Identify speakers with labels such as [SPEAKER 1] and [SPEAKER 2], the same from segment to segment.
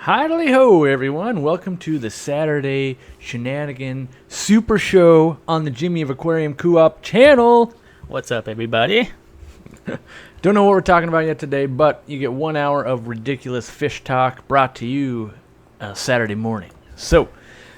[SPEAKER 1] Howdy ho, everyone. Welcome to the Saturday Shenanigan Super Show on the Jimmy of Aquariumcoop channel.
[SPEAKER 2] What's up, everybody?
[SPEAKER 1] Don't know what we're talking about yet today, but you get 1 hour of ridiculous fish talk brought to you Saturday morning. So,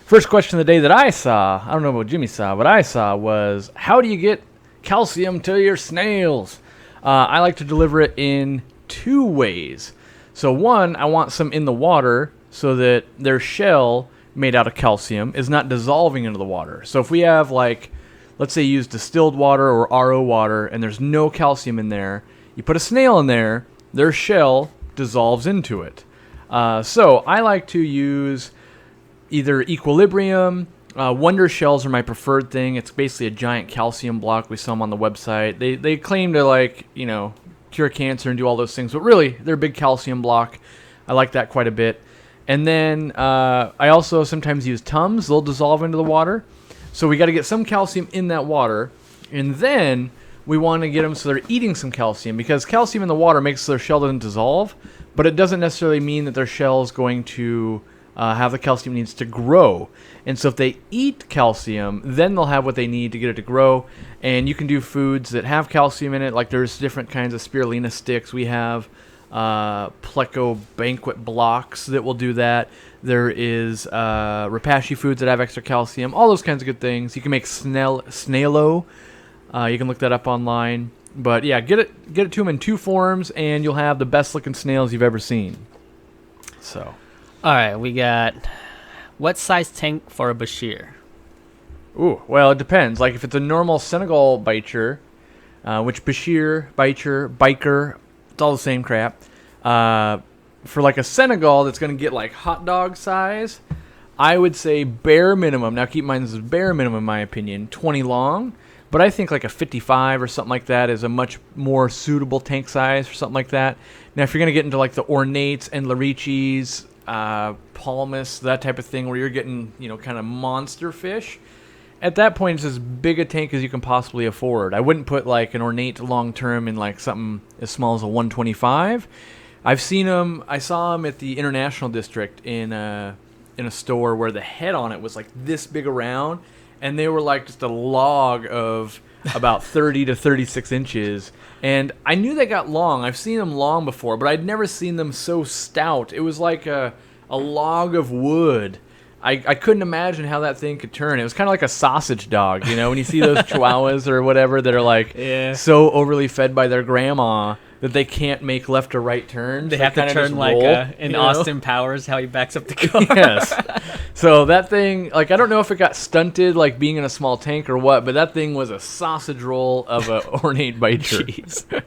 [SPEAKER 1] first question of the day that I saw, I don't know what Jimmy saw, but I saw was, how do you get calcium to your snails? I like to deliver it in two ways. So one, I want some in the water so that their shell made out of calcium is not dissolving into the water. So if we have, like, let's say you use distilled water or RO water and there's no calcium in there, you put a snail in there, their shell dissolves into it. So I like to use either Equilibrium. Wonder shells are my preferred thing. It's basically a giant calcium block. We sell them on the website. They claim to, like, cure cancer and do all those things, but really they're a big calcium block. I like that quite a bit. And then I also sometimes use Tums. They'll dissolve into the water, so we got to get some calcium in that water, and then we want to get them so they're eating some calcium, because calcium in the water makes their shell doesn't dissolve, but it doesn't necessarily mean that their shell is going to have the calcium it needs to grow. And so if they eat calcium, then they'll have what they need to get it to grow. And you can do foods that have calcium in it, like there's different kinds of spirulina sticks. We have Pleco banquet blocks that will do that. There is Repashy foods that have extra calcium, all those kinds of good things. You can make snailo. You can look that up online. But yeah, get it to them in two forms, and you'll have the best looking snails you've ever seen. So,
[SPEAKER 2] All right, we got what size tank for a Bashir?
[SPEAKER 1] ooh, well, it depends. Like if it's a normal Senegal bicher, which Bashir, biker, it's all the same crap. For like a Senegal that's going to get like hot dog size, I would say bare minimum. Now keep in mind this is bare minimum in my opinion, 20 long. But I think like a 55 or something like that is a much more suitable tank size or something like that. Now if you're going to get into like the ornates and larichis, palmas, that type of thing where you're getting, kind of monster fish, at that point it's as big a tank as you can possibly afford. I wouldn't put like an ornate long term in like something as small as a 125. I've seen them. I saw them at the International District in a store where the head on it was like this big around, and they were like just a log of about 30 to 36 inches. And I knew they got long. I've seen them long before, but I'd never seen them so stout. It was like a log of wood. I couldn't imagine how that thing could turn. It was kind of like a sausage dog, when you see those chihuahuas or whatever that are like so overly fed by their grandma that they can't make left or right turns.
[SPEAKER 2] They have to turn like in Austin Powers, how he backs up the car.
[SPEAKER 1] Yes. So that thing, like, I don't know if it got stunted, like being in a small tank or what, but that thing was a sausage roll of an ornate bicher.
[SPEAKER 2] Jeez.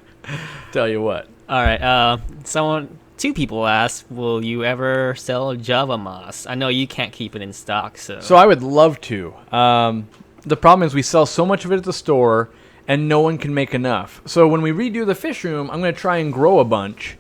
[SPEAKER 1] Tell you what.
[SPEAKER 2] All right, two people asked, will you ever sell Java moss? I know you can't keep it in stock,
[SPEAKER 1] So I would love to. The problem is we sell so much of it at the store, and no one can make enough. So when we redo the fish room, I'm going to try and grow a bunch.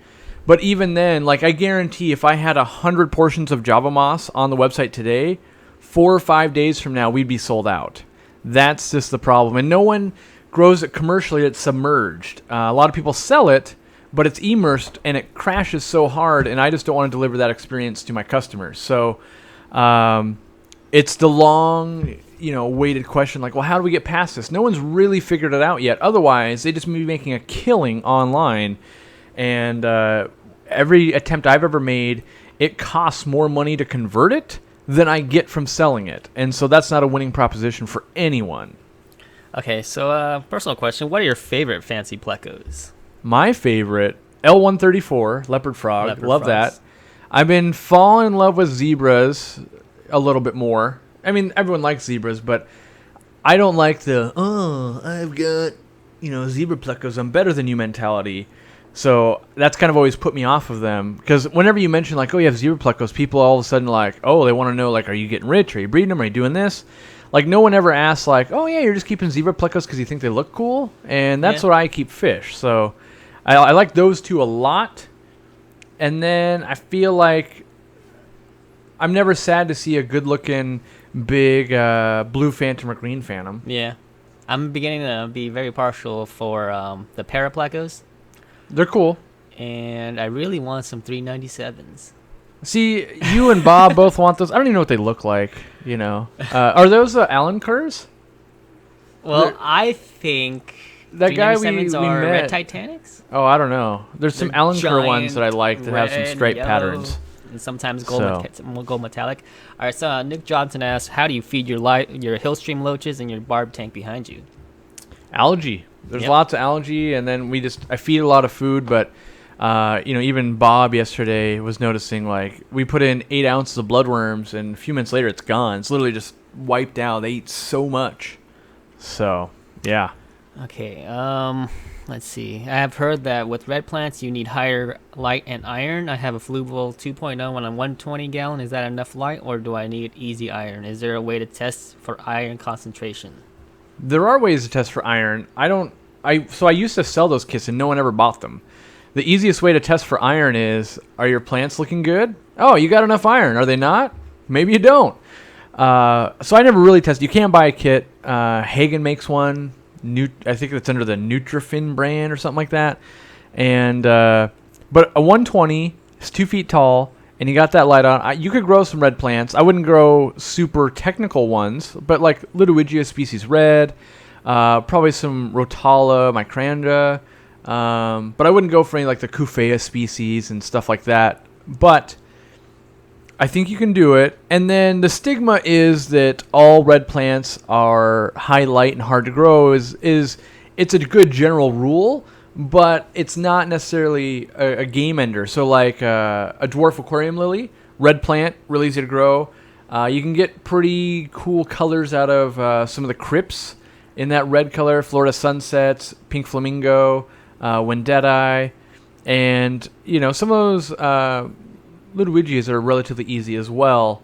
[SPEAKER 1] But even then, like, I guarantee if I had 100 portions of Java moss on the website today, 4 or 5 days from now, we'd be sold out. That's just the problem. And no one grows it commercially. It's submerged. A lot of people sell it, but it's immersed, and it crashes so hard, and I just don't want to deliver that experience to my customers. So it's the long, weighted question, like, well, how do we get past this? No one's really figured it out yet. Otherwise, they'd just be making a killing online. And every attempt I've ever made, it costs more money to convert it than I get from selling it. And so that's not a winning proposition for anyone.
[SPEAKER 2] Okay, so personal question. What are your favorite fancy plecos?
[SPEAKER 1] My favorite, L134, leopard frog. Love
[SPEAKER 2] frogs.
[SPEAKER 1] that. I've been falling in love with zebras a little bit more. I mean, everyone likes zebras, but I don't like the, I've got, zebra plecos, I'm better than you mentality. So that's kind of always put me off of them. Because whenever you mention, like, oh, you have zebra plecos, people all of a sudden like, oh, they want to know, like, are you getting rich? Are you breeding them? Are you doing this? Like, no one ever asks, like, oh, yeah, you're just keeping zebra plecos because you think they look cool? And that's what I keep fish. So I like those two a lot. And then I feel like I'm never sad to see a good-looking, big blue phantom or green phantom.
[SPEAKER 2] Yeah. I'm beginning to be very partial for the paraplecos.
[SPEAKER 1] They're cool.
[SPEAKER 2] And I really want some 397s.
[SPEAKER 1] See, you and Bob both want those. I don't even know what they look like. Are those Allen Kerrs?
[SPEAKER 2] Well, I think
[SPEAKER 1] That guy we
[SPEAKER 2] 397s are
[SPEAKER 1] met.
[SPEAKER 2] red Titanics.
[SPEAKER 1] Oh, I don't know. There's some
[SPEAKER 2] They're
[SPEAKER 1] Allen Kerr ones
[SPEAKER 2] giant,
[SPEAKER 1] that I like that have some
[SPEAKER 2] red,
[SPEAKER 1] straight
[SPEAKER 2] yellow,
[SPEAKER 1] patterns.
[SPEAKER 2] and sometimes gold,
[SPEAKER 1] So.
[SPEAKER 2] gold metallic. All right, so Nick Johnson asks, how do you feed your Hillstream loaches and your barb tank behind you?
[SPEAKER 1] Algae. There's
[SPEAKER 2] Yep.
[SPEAKER 1] lots of algae, and then I feed a lot of food, but even Bob yesterday was noticing, like, we put in 8 ounces of bloodworms, and a few minutes later it's gone. It's literally just wiped out. They eat so much. So, yeah.
[SPEAKER 2] Okay, let's see. I have heard that with red plants you need higher light and iron. I have a Fluval 2.0 on a 120 gallon. Is that enough light, or do I need easy iron? Is there a way to test for iron concentration?
[SPEAKER 1] There are ways to test for iron. So I used to sell those kits, and no one ever bought them. The easiest way to test for iron is, are your plants looking good? Oh, you got enough iron. Are they not? Maybe you don't. So I never really tested. You can buy a kit. Hagen makes one. I think it's under the Nutrifin brand or something like that. And but a 120 is 2 feet tall, and you got that light on. You could grow some red plants. I wouldn't grow super technical ones, but like Ludowigia species red, probably some Rotala, Micrandra. But I wouldn't go for any like the Kufea species and stuff like that. But I think you can do it. And then the stigma is that all red plants are high light and hard to grow. It's a good general rule, but it's not necessarily a game ender. So like a dwarf aquarium lily, red plant, really easy to grow. You can get pretty cool colors out of some of the crypts in that red color. Florida sunsets, pink flamingo, Wendeti, and some of those Ludowigias are relatively easy as well.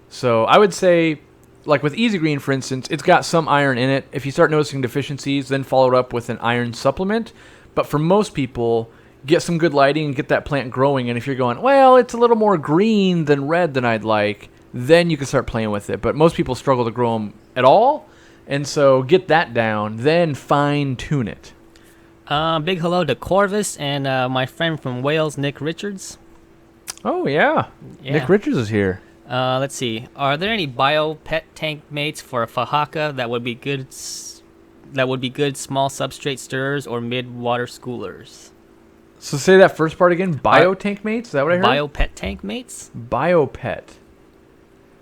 [SPEAKER 1] So I would say, like with Easy Green, for instance, it's got some iron in it. If you start noticing deficiencies, then follow it up with an iron supplement. But for most people, get some good lighting and get that plant growing. And if you're going, well, it's a little more green than red than I'd like, then you can start playing with it. But most people struggle to grow them at all. And so get that down, then fine tune it.
[SPEAKER 2] Big hello to Corvus and my friend from Wales, Nick Richards.
[SPEAKER 1] Oh, yeah. Nick Richards is here.
[SPEAKER 2] Let's see. Are there any bio pet tank mates for a Fahaka that would be good? That would be good small substrate stirrers or mid water schoolers.
[SPEAKER 1] So say that first part again. Bio tank mates. Is that what I heard?
[SPEAKER 2] Bio pet tank mates.
[SPEAKER 1] Bio pet.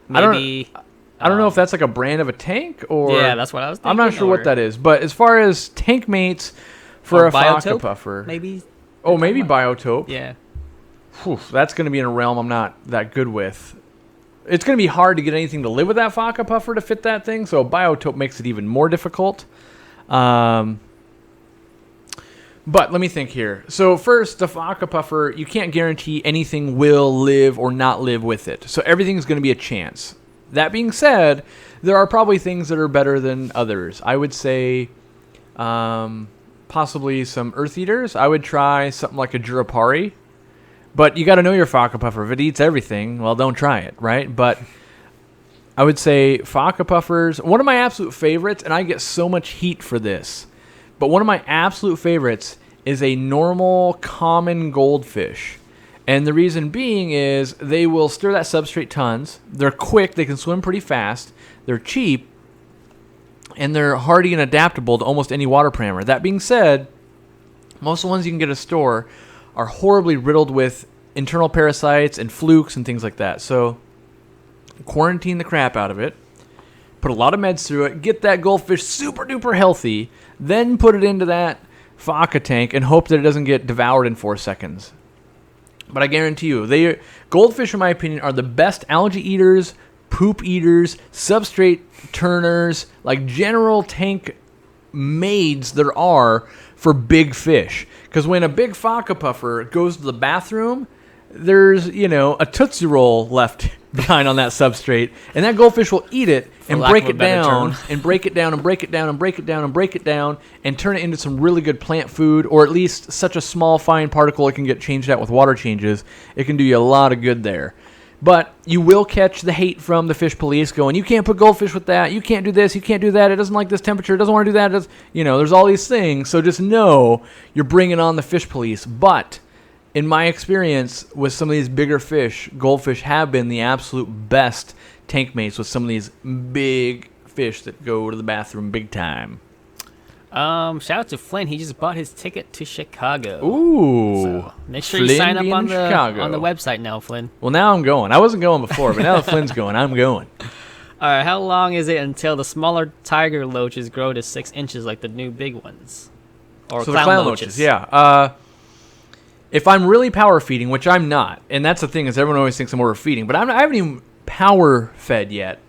[SPEAKER 2] Maybe.
[SPEAKER 1] I don't know if that's like a brand of a tank or.
[SPEAKER 2] Yeah, that's what I was thinking.
[SPEAKER 1] I'm not sure what that is, but as far as tank mates for a Fahaka puffer,
[SPEAKER 2] maybe.
[SPEAKER 1] Oh, maybe Biotope.
[SPEAKER 2] Yeah.
[SPEAKER 1] Whew, that's going to be in a realm I'm not that good with. It's going to be hard to get anything to live with that Fahaka puffer to fit that thing, so Biotope makes it even more difficult. But let me think here. So first, the Fahaka puffer, you can't guarantee anything will live or not live with it. So everything's going to be a chance. That being said, there are probably things that are better than others. I would say possibly some Earth Eaters. I would try something like a Jurapari. But you got to know your Fahaka puffer. If it eats everything, well, don't try it, right? But I would say Fahaka puffers, one of my absolute favorites, and I get so much heat for this, but one of my absolute favorites is a normal, common goldfish. And the reason being is they will stir that substrate tons. They're quick. They can swim pretty fast. They're cheap. And they're hardy and adaptable to almost any water parameter. That being said, most of the ones you can get at a store are horribly riddled with internal parasites and flukes and things like that. So quarantine the crap out of it. Put a lot of meds through it. Get that goldfish super duper healthy. Then put it into that Fahaka tank and hope that it doesn't get devoured in 4 seconds. But I guarantee you, goldfish, in my opinion, are the best algae eaters, poop eaters, substrate turners, like general tank maids there are for big fish. Because when a big Fahaka puffer goes to the bathroom, there's, a Tootsie Roll left behind on that substrate, and that goldfish will eat it and break it down and break it down and break it down and break it down and break it down and turn it into some really good plant food, or at least such a small fine particle it can get changed out with water changes. It can do you a lot of good there. But you will catch the hate from the fish police going, you can't put goldfish with that, you can't do this, you can't do that, it doesn't like this temperature, it doesn't want to do that. There's all these things. So just know you're bringing on the fish police. But in my experience with some of these bigger fish, goldfish have been the absolute best tank mates with some of these big fish that go to the bathroom big time.
[SPEAKER 2] Shout out to Flynn. He just bought his ticket to Chicago.
[SPEAKER 1] Ooh.
[SPEAKER 2] So make sure
[SPEAKER 1] Flynn
[SPEAKER 2] you sign up
[SPEAKER 1] being
[SPEAKER 2] on
[SPEAKER 1] in
[SPEAKER 2] the
[SPEAKER 1] Chicago.
[SPEAKER 2] website now, Flynn.
[SPEAKER 1] Well, now I'm going. I wasn't going before, but now that Flynn's going, I'm going.
[SPEAKER 2] All right, how long is it until the smaller tiger loaches grow to 6 inches like the new big ones? Or
[SPEAKER 1] So
[SPEAKER 2] clown,
[SPEAKER 1] the clown
[SPEAKER 2] loaches.
[SPEAKER 1] yeah. If I'm really power feeding, which I'm not, and that's the thing is everyone always thinks I'm overfeeding, but I haven't even power fed yet.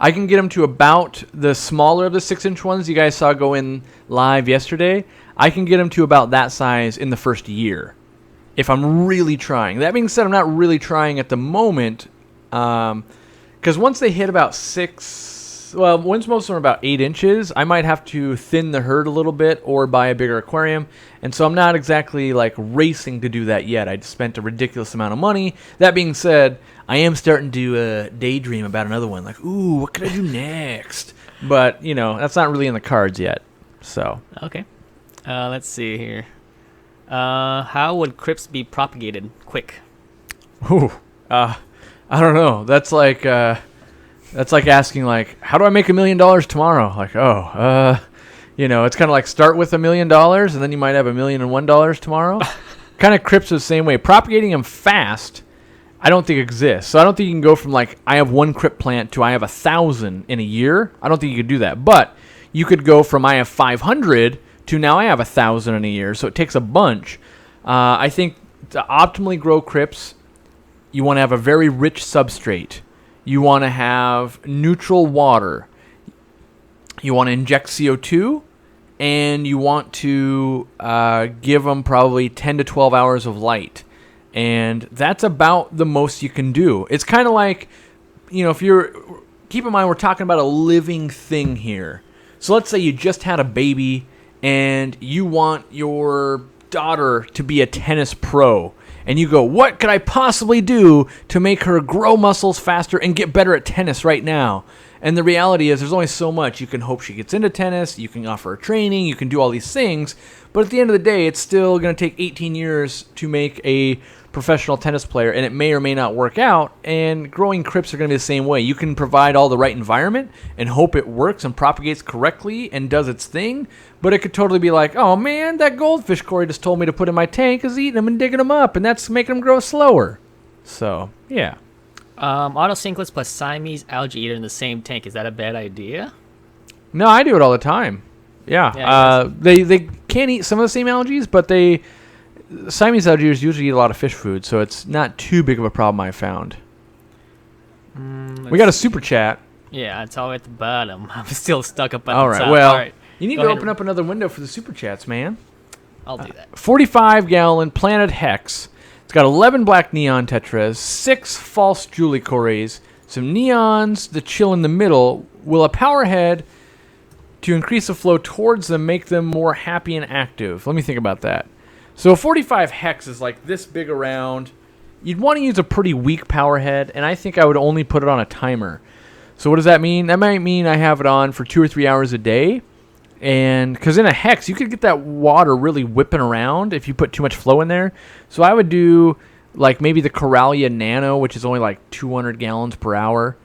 [SPEAKER 1] I can get them to about the smaller of the 6-inch ones you guys saw go in live yesterday. I can get them to about that size in the first year if I'm really trying. That being said, I'm not really trying at the moment because once they hit about once most of them are about 8 inches, I might have to thin the herd a little bit or buy a bigger aquarium. And so I'm not exactly like racing to do that yet. I just spent a ridiculous amount of money. That being said, I am starting to daydream about another one. Like, ooh, what could I do next? But, that's not really in the cards yet. So.
[SPEAKER 2] Okay. Let's see here. How would crypts be propagated quick?
[SPEAKER 1] Ooh. I don't know. That's like asking, like, how do I make $1 million tomorrow? Like, it's kind of like start with $1 million and then you might have $1,001 tomorrow. Kind of crypts the same way. Propagating them fast, I don't think exists. So I don't think you can go from like I have one crypt plant to I have 1,000 in a year. I don't think you could do that. But you could go from I have 500 to now I have 1,000 in a year. So it takes a bunch. I think to optimally grow crypts, you want to have a very rich substrate. You want to have neutral water. You want to inject CO2, and you want to give them probably 10 to 12 hours of light. And that's about the most you can do. It's kind of like, if you're... Keep in mind, we're talking about a living thing here. So let's say you just had a baby, and you want your daughter to be a tennis pro. And you go, what could I possibly do to make her grow muscles faster and get better at tennis right now? And the reality is there's only so much. You can hope she gets into tennis. You can offer her training. You can do all these things. But at the end of the day, it's still going to take 18 years to make a professional tennis player, and it may or may not work out. And growing crypts are going to be the same way. You can provide all the right environment and hope it works and propagates correctly and does its thing. But it could totally be like, oh man, that goldfish Corey just told me to put in my tank is eating them and digging them up, and that's making them grow slower. So, yeah.
[SPEAKER 2] Autocinklets plus Siamese algae eater in the same tank. Is that a bad idea?
[SPEAKER 1] No, I do it all the time. Yeah. They can eat some of the same algae, but Siamese algae usually eat a lot of fish food, so it's not too big of a problem I found. We got a super chat.
[SPEAKER 2] Yeah, it's all at the bottom. I'm still stuck up at
[SPEAKER 1] all
[SPEAKER 2] the
[SPEAKER 1] right,
[SPEAKER 2] top.
[SPEAKER 1] well,
[SPEAKER 2] all right.
[SPEAKER 1] You need to open up another window for the super chats, man.
[SPEAKER 2] I'll do that.
[SPEAKER 1] 45-gallon Planet Hex. It's got 11 black neon tetras, 6 false Julie Coreys, some neons that chill in the middle. Will a power head to increase the flow towards them make them more happy and active? Let me think about that. So a 45 hex is like this big around. You'd want to use a pretty weak power head, and I think I would only put it on a timer. So what does that mean? That might mean I have it on for 2 or 3 hours a day. And because in a hex, you could get that water really whipping around if you put too much flow in there. So I would do like maybe the Coralia Nano, which is only like 200 gallons per hour.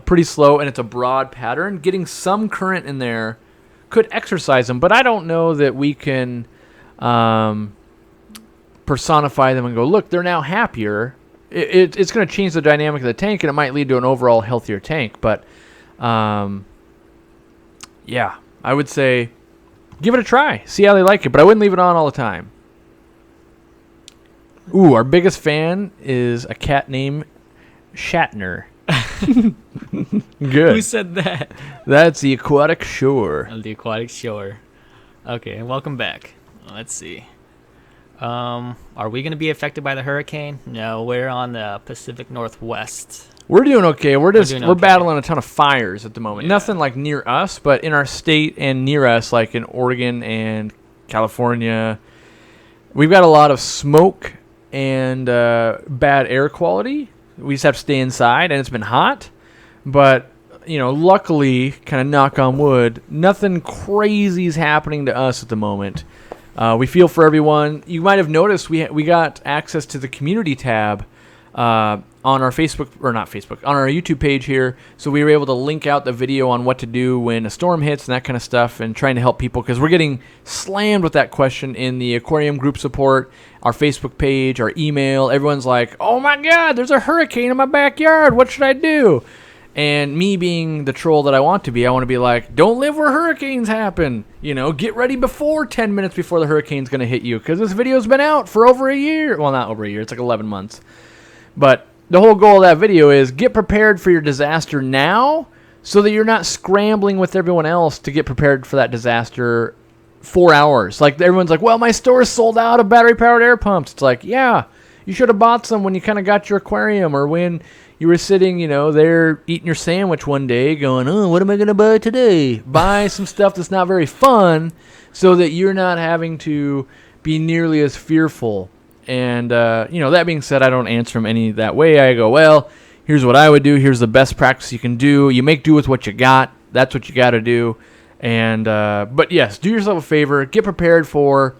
[SPEAKER 1] Pretty slow, and it's a broad pattern. Getting some current in there could exercise them, but I don't know that we can personify them and go, look, they're now happier. It's going to change the dynamic of the tank, and it might lead to an overall healthier tank. But, yeah, I would say give it a try. See how they like it, but I wouldn't leave it on all the time. Ooh, our biggest fan is a cat named Shatner. Good.
[SPEAKER 2] Who said that?
[SPEAKER 1] That's the Aquatic Shore.
[SPEAKER 2] The Aquatic Shore. Okay, and welcome back. Let's see. Are we going to be affected by the hurricane? No, we're on the Pacific Northwest.
[SPEAKER 1] We're doing okay. We're
[SPEAKER 2] okay.
[SPEAKER 1] battling a ton of fires at the moment.
[SPEAKER 2] Yeah.
[SPEAKER 1] Nothing like near us, but in our state and near us, like in Oregon and California, we've got a lot of smoke and bad air quality. We just have to stay inside, and it's been hot. But, luckily, kind of knock on wood, nothing crazy is happening to us at the moment. We feel for everyone. You might have noticed we got access to the community tab on our Facebook, or not Facebook, on our YouTube page here. So we were able to link out the video on what to do when a storm hits and that kind of stuff, and trying to help people, because we're getting slammed with that question in the aquarium group support, our Facebook page, our email. Everyone's like, oh my God, there's a hurricane in my backyard. What should I do? And me being the troll that I want to be like, don't live where hurricanes happen. Get ready before 10 minutes before the hurricane's going to hit you, because this video's been out for over a year. Well, not over a year. It's like 11 months. But the whole goal of that video is get prepared for your disaster now, so that you're not scrambling with everyone else to get prepared for that disaster 4 hours. Like, everyone's like, well, my store's sold out of battery-powered air pumps. It's like, yeah, you should have bought some when you kind of got your aquarium, or when you were sitting, there eating your sandwich one day going, oh, what am I going to buy today? Buy some stuff that's not very fun, so that you're not having to be nearly as fearful. And, that being said, I don't answer them any that way. I go, well, here's what I would do. Here's the best practice you can do. You make do with what you got. That's what you got to do. And, but yes, do yourself a favor. Get prepared for,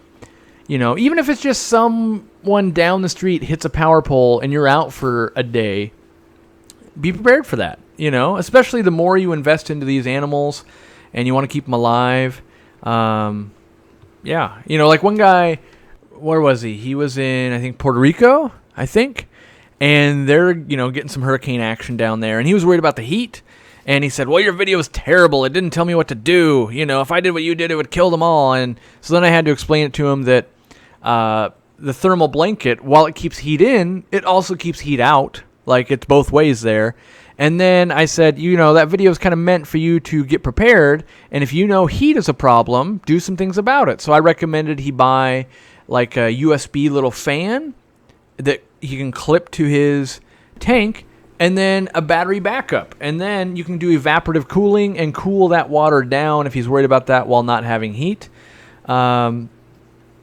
[SPEAKER 1] even if it's just someone down the street hits a power pole and you're out for a day, be prepared for that, especially the more you invest into these animals and you want to keep them alive. Yeah. Like one guy, where was he? He was in, I think, Puerto Rico, and they're, getting some hurricane action down there, and he was worried about the heat, and he said, well, your video is terrible. It didn't tell me what to do. If I did what you did, it would kill them all. And so then I had to explain it to him that the thermal blanket, while it keeps heat in, it also keeps heat out. Like, it's both ways there. And then I said, that video is kind of meant for you to get prepared, and if heat is a problem, do some things about it. So I recommended he buy like a USB little fan that he can clip to his tank, and then a battery backup. And then you can do evaporative cooling and cool that water down if he's worried about that while not having heat. But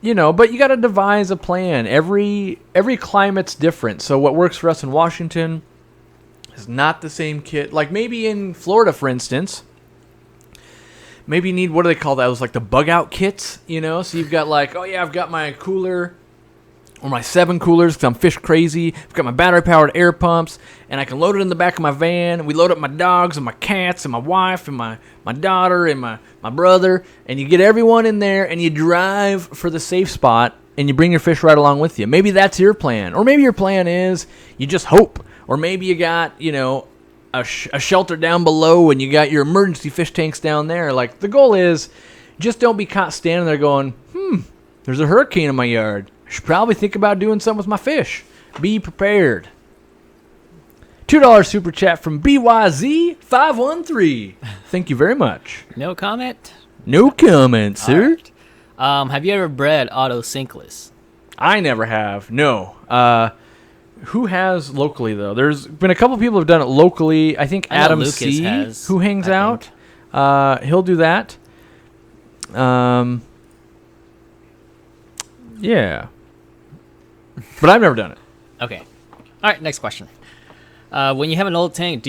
[SPEAKER 1] you got to devise a plan. Every climate's different. So what works for us in Washington is not the same kit. Like maybe in Florida, for instance, maybe you need, what do they call that? It was like the bug out kits, So you've got like, oh yeah, I've got my cooler or my 7 coolers because I'm fish crazy. I've got my battery powered air pumps, and I can load it in the back of my van. And we load up my dogs and my cats and my wife and my daughter and my brother. And you get everyone in there and you drive for the safe spot and you bring your fish right along with you. Maybe that's your plan. Or maybe your plan is you just hope. Or maybe you got, a shelter down below and you got your emergency fish tanks down there. Like, the goal is just don't be caught standing there going, there's a hurricane in my yard. I should probably think about doing something with my fish. Be prepared. $2 super chat from BYZ513. Thank you very much.
[SPEAKER 2] No comment?
[SPEAKER 1] No comment, sir.
[SPEAKER 2] Right. Have you ever bred auto sinkless?
[SPEAKER 1] I never have. No. Who has locally, though? There's been a couple people who've done it locally. I think Adam
[SPEAKER 2] Lucas
[SPEAKER 1] C.,
[SPEAKER 2] has,
[SPEAKER 1] who hangs out, he'll do that. Yeah. But I've never done it.
[SPEAKER 2] Okay. All right, next question. When you have an old tank,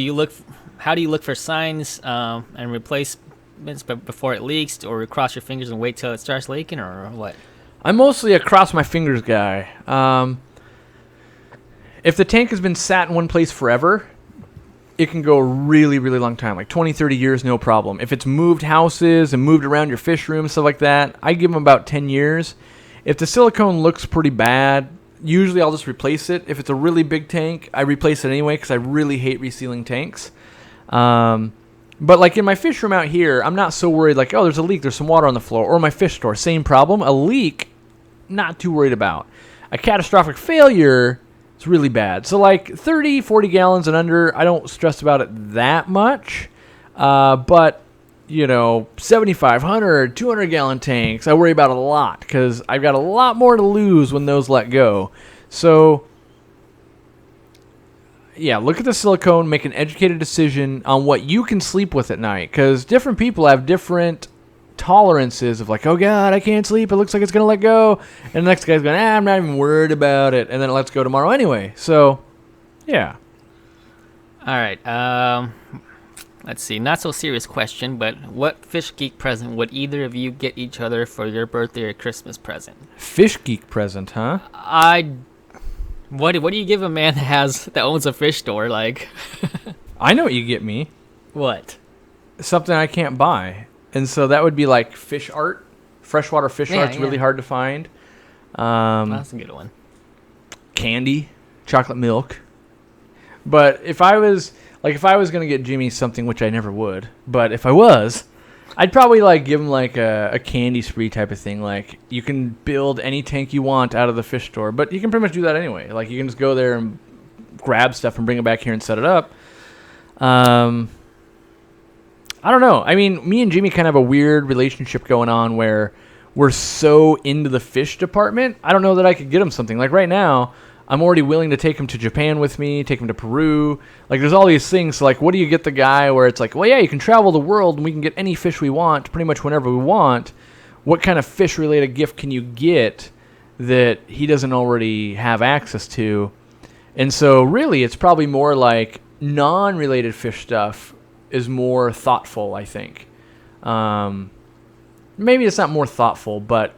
[SPEAKER 2] how do you look for signs and replacements before it leaks, or cross your fingers and wait till it starts leaking, or what?
[SPEAKER 1] I'm mostly a cross my fingers guy. If the tank has been sat in one place forever, it can go a really, really long time, like 20, 30 years, no problem. If it's moved houses and moved around your fish room, stuff like that, I give them about 10 years. If the silicone looks pretty bad, usually I'll just replace it. If it's a really big tank, I replace it anyway because I really hate resealing tanks. But like in my fish room out here, I'm not so worried like, oh, there's a leak, there's some water on the floor. Or my fish store, same problem. A leak, not too worried about. A catastrophic failure, it's really bad. So like 30, 40 gallons and under, I don't stress about it that much. But 7,500, 200 gallon tanks, I worry about a lot because I've got a lot more to lose when those let go. So yeah, look at the silicone, make an educated decision on what you can sleep with at night, because different people have different tolerances of like, oh God, I can't sleep, it looks like it's going to let go. And the next guy's going, I'm not even worried about it. And then it lets go tomorrow anyway. So, yeah.
[SPEAKER 2] All right. Let's see, not so serious question, but what Fish Geek present would either of you get each other for your birthday or Christmas present?
[SPEAKER 1] Fish geek present, huh?
[SPEAKER 2] What do you give a man that owns a fish store? Like,
[SPEAKER 1] I know what you get me.
[SPEAKER 2] what?
[SPEAKER 1] Something I can't buy. And so that would be like fish art. Freshwater fish
[SPEAKER 2] Yeah,
[SPEAKER 1] art's
[SPEAKER 2] yeah.
[SPEAKER 1] really hard to find.
[SPEAKER 2] That's a good one.
[SPEAKER 1] Candy, chocolate milk. But if I was going to get Jimmy something, which I never would, but if I was, I'd probably like give him like a candy spree type of thing. Like you can build any tank you want out of the fish store, but you can pretty much do that anyway. Like you can just go there and grab stuff and bring it back here and set it up. I don't know. I mean, me and Jimmy kind of have a weird relationship going on where we're so into the fish department. I don't know that I could get him something. Like right now, I'm already willing to take him to Japan with me, take him to Peru. Like there's all these things. So like, what do you get the guy where it's like, well, yeah, you can travel the world and we can get any fish we want pretty much whenever we want. What kind of fish-related gift can you get that he doesn't already have access to? And so really, it's probably more like non-related fish stuff is more thoughtful, I think. Maybe it's not more thoughtful, but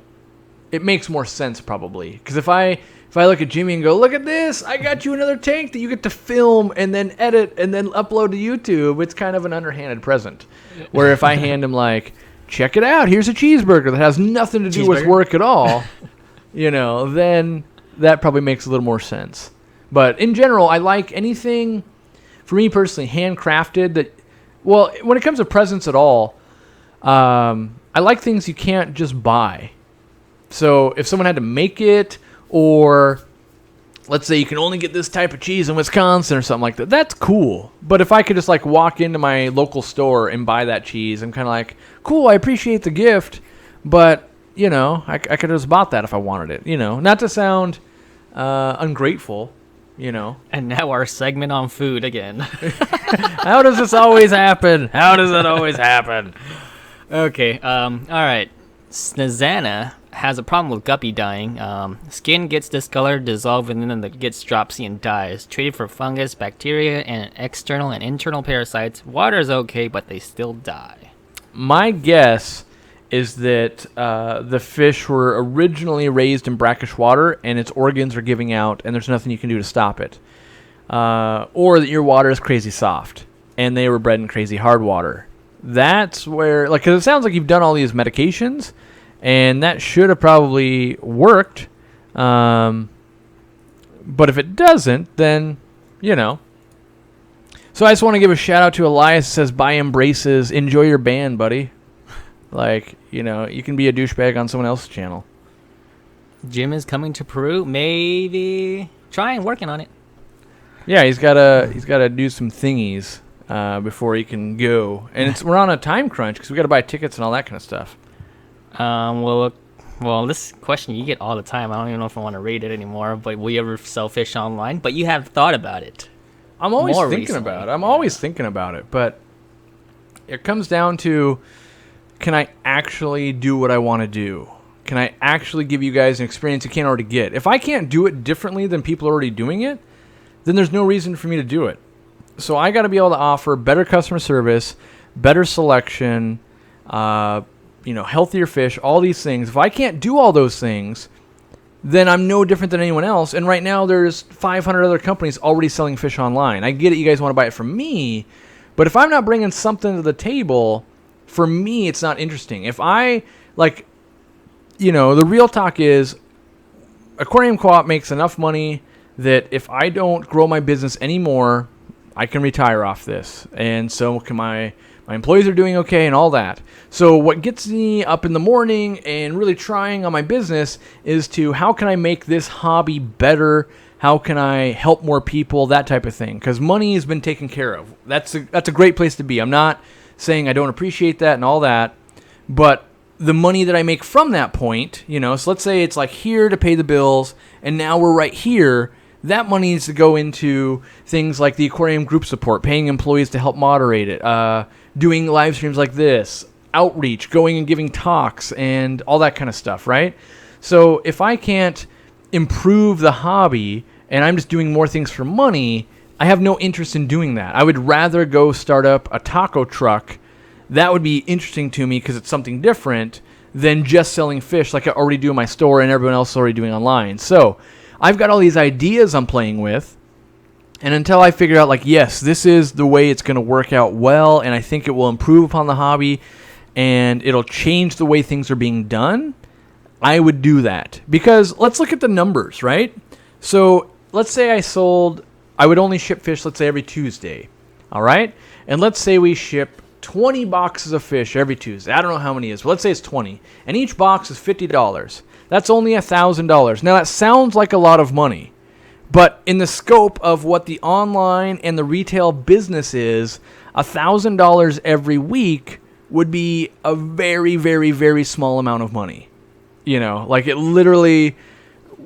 [SPEAKER 1] it makes more sense probably. Because if I look at Jimmy and go, look at this, I got you another tank that you get to film and then edit and then upload to YouTube, it's kind of an underhanded present. Where if I hand him like, check it out, here's a cheeseburger that has nothing to do with work at all, then that probably makes a little more sense. But in general, I like anything, for me personally, handcrafted that. Well, when it comes to presents at all, I like things you can't just buy. So if someone had to make it, or let's say you can only get this type of cheese in Wisconsin or something like that, that's cool. But if I could just like walk into my local store and buy that cheese, I'm kind of like, cool, I appreciate the gift, but, I could have just bought that if I wanted it, Not to sound ungrateful,
[SPEAKER 2] And now our segment on food again.
[SPEAKER 1] How does this always happen? How does it always happen?
[SPEAKER 2] Okay, all right. Snazana has a problem with guppy dying. Skin gets discolored, dissolved, and then it gets dropsy and dies. Treated for fungus, bacteria, and external and internal parasites. Water is okay, but they still die.
[SPEAKER 1] My guess is that the fish were originally raised in brackish water and its organs are giving out and there's nothing you can do to stop it. Or that your water is crazy soft and they were bred in crazy hard water. That's where, because it sounds like you've done all these medications and that should have probably worked. But if it doesn't, then, So I just want to give a shout out to Elias. It says, buy embraces. Enjoy your band, buddy. You can be a douchebag on someone else's channel.
[SPEAKER 2] Jim is coming to Peru. Maybe trying, working on it.
[SPEAKER 1] Yeah, he's gotta do some thingies before he can go, and we're on a time crunch because we gotta buy tickets and all that kind of stuff.
[SPEAKER 2] Well, this question you get all the time. I don't even know if I want to read it anymore. But will you ever sell fish online? But you have thought about it.
[SPEAKER 1] I'm always thinking about it, but it comes down to, can I actually do what I want to do? Can I actually give you guys an experience you can't already get? If I can't do it differently than people are already doing it, then there's no reason for me to do it. So I got to be able to offer better customer service, better selection, healthier fish, all these things. If I can't do all those things, then I'm no different than anyone else. And right now there's 500 other companies already selling fish online. I get it, you guys want to buy it from me, but if I'm not bringing something to the table, for me, it's not interesting. If I, the real talk is, Aquarium Co-op makes enough money that if I don't grow my business anymore, I can retire off this. And so can my employees are doing okay and all that. So what gets me up in the morning and really trying on my business is to, how can I make this hobby better? How can I help more people? That type of thing. Because money has been taken care of. That's a great place to be. I'm not saying I don't appreciate that and all that, but the money that I make from that point, so let's say it's like here to pay the bills, and now we're right here. That money needs to go into things like the Aquarium group support, paying employees to help moderate it, doing live streams like this, outreach, going and giving talks, and all that kind of stuff, right? So if I can't improve the hobby and I'm just doing more things for money, I have no interest in doing that. I would rather go start up a taco truck. That would be interesting to me because it's something different than just selling fish like I already do in my store and everyone else is already doing online. So I've got all these ideas I'm playing with. And until I figure out, like, yes, this is the way it's going to work out well, and I think it will improve upon the hobby, and it'll change the way things are being done, I would do that. Because let's look at the numbers, right? So let's say I would only ship fish, let's say, every Tuesday, all right? And let's say we ship 20 boxes of fish every Tuesday. I don't know how many it is, but let's say it's 20. And each box is $50. That's only $1,000. Now, that sounds like a lot of money. But in the scope of what the online and the retail business is, $1,000 every week would be a very, very, very small amount of money. You know, like it literally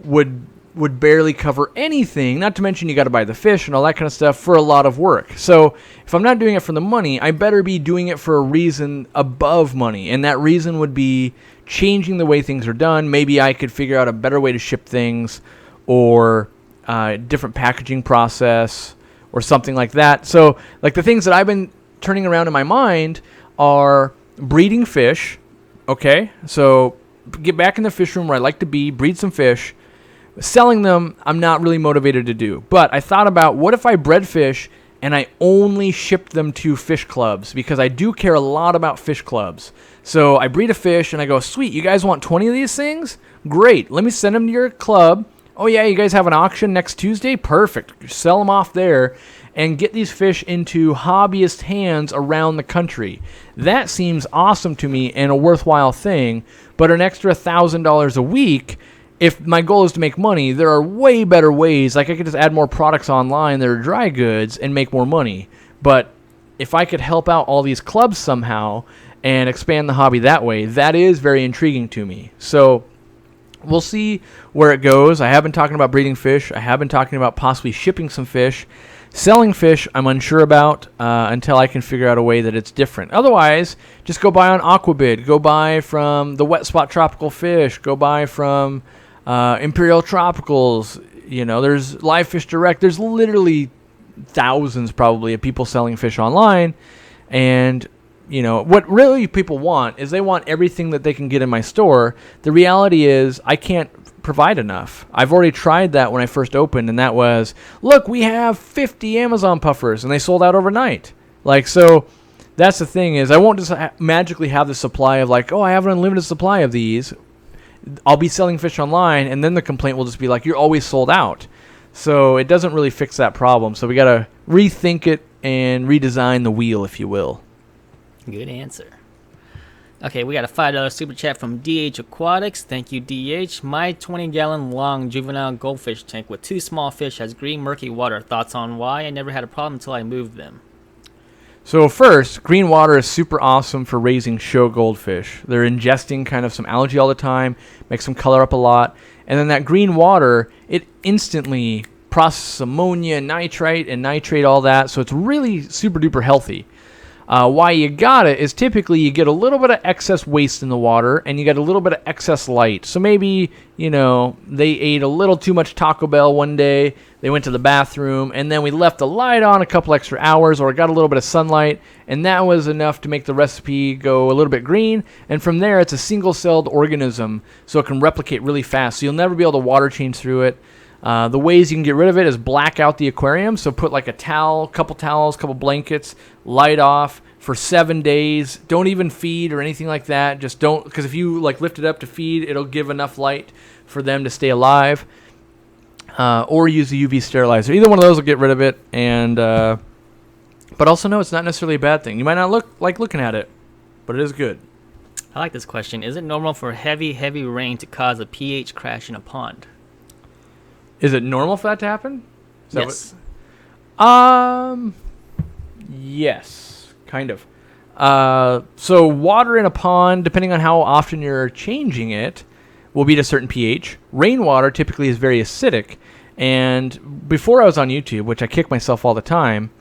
[SPEAKER 1] would barely cover anything, not to mention you got to buy the fish and all that kind of stuff for a lot of work. So if I'm not doing it for the money, I better be doing it for a reason above money. And that reason would be changing the way things are done. Maybe I could figure out a better way to ship things, or different packaging process or something like that. So like the things that I've been turning around in my mind are breeding fish. Okay, so get back in the fish room where I like to be, breed some fish. Selling them, I'm not really motivated to do. But I thought about, what if I bred fish and I only shipped them to fish clubs, because I do care a lot about fish clubs. So I breed a fish and I go, sweet, you guys want 20 of these things? Great, let me send them to your club. Oh yeah, you guys have an auction next Tuesday? Perfect. Sell them off there and get these fish into hobbyist hands around the country. That seems awesome to me and a worthwhile thing, but an extra $1,000 a week, if my goal is to make money, there are way better ways. Like I could just add more products online that are dry goods and make more money. But if I could help out all these clubs somehow and expand the hobby that way, that is very intriguing to me. So we'll see where it goes. I have been talking about breeding fish. I have been talking about possibly shipping some fish. Selling fish, I'm unsure about until I can figure out a way that it's different. Otherwise, just go buy on Aquabid. Go buy from the Wet Spot Tropical Fish. Go buy from Imperial Tropicals. You know, there's Live Fish Direct. There's literally thousands probably of people selling fish online. And you know, what really people want is they want everything that they can get in my store. The reality is I can't provide enough. I've already tried that when I first opened, and that was, look, we have 50 Amazon puffers, and they sold out overnight. Like, so that's the thing is I won't just magically have the supply of like, oh, I have an unlimited supply of these. I'll be selling fish online, and then the complaint will just be like, you're always sold out. So it doesn't really fix that problem. So we got to rethink it and redesign the wheel, if you will.
[SPEAKER 2] Good answer. Okay, we got a $5 super chat from DH Aquatics. Thank you, DH. My 20-gallon long juvenile goldfish tank with 2 small fish has green murky water. Thoughts on why? I never had a problem until I moved them.
[SPEAKER 1] So first, green water is super awesome for raising show goldfish. They're ingesting kind of some algae all the time, makes them color up a lot. And then that green water, it instantly processes ammonia, nitrite, and nitrate, all that. So it's really super duper healthy. Why you got it is typically you get a little bit of excess waste in the water and you get a little bit of excess light. So maybe, you know, they ate a little too much Taco Bell one day, they went to the bathroom, and then we left the light on a couple extra hours, or got a little bit of sunlight, and that was enough to make the recipe go a little bit green. And from there, it's a single-celled organism, so it can replicate really fast. So you'll never be able to water change through it. The ways you can get rid of it is black out the aquarium. So put like a towel, couple towels, couple blankets, light off for 7 days. Don't even feed or anything like that. Just don't, because if you like lift it up to feed, it'll give enough light for them to stay alive. Or use the UV sterilizer. Either one of those will get rid of it. And but also no, it's not necessarily a bad thing. You might not like looking at it, but it is good.
[SPEAKER 2] I like this question. Is it normal for heavy rain to cause a pH crash in a pond?
[SPEAKER 1] Is it normal for that to happen?
[SPEAKER 2] Yes.
[SPEAKER 1] Yes, kind of. So water in a pond, depending on how often you're changing it, will be at a certain pH. Rainwater typically is very acidic. And before I was on YouTube, which I kick myself all the time,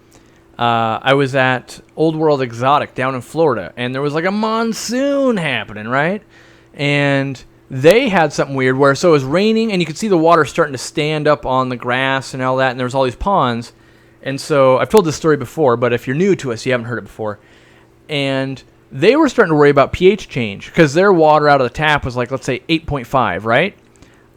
[SPEAKER 1] I was at Old World Exotic down in Florida, and there was like a monsoon happening, right? And they had something weird where, so it was raining, and you could see the water starting to stand up on the grass and all that, and there was all these ponds. And so I've told this story before, but if you're new to us, you haven't heard it before. And they were starting to worry about pH change because their water out of the tap was like, let's say 8.5, right?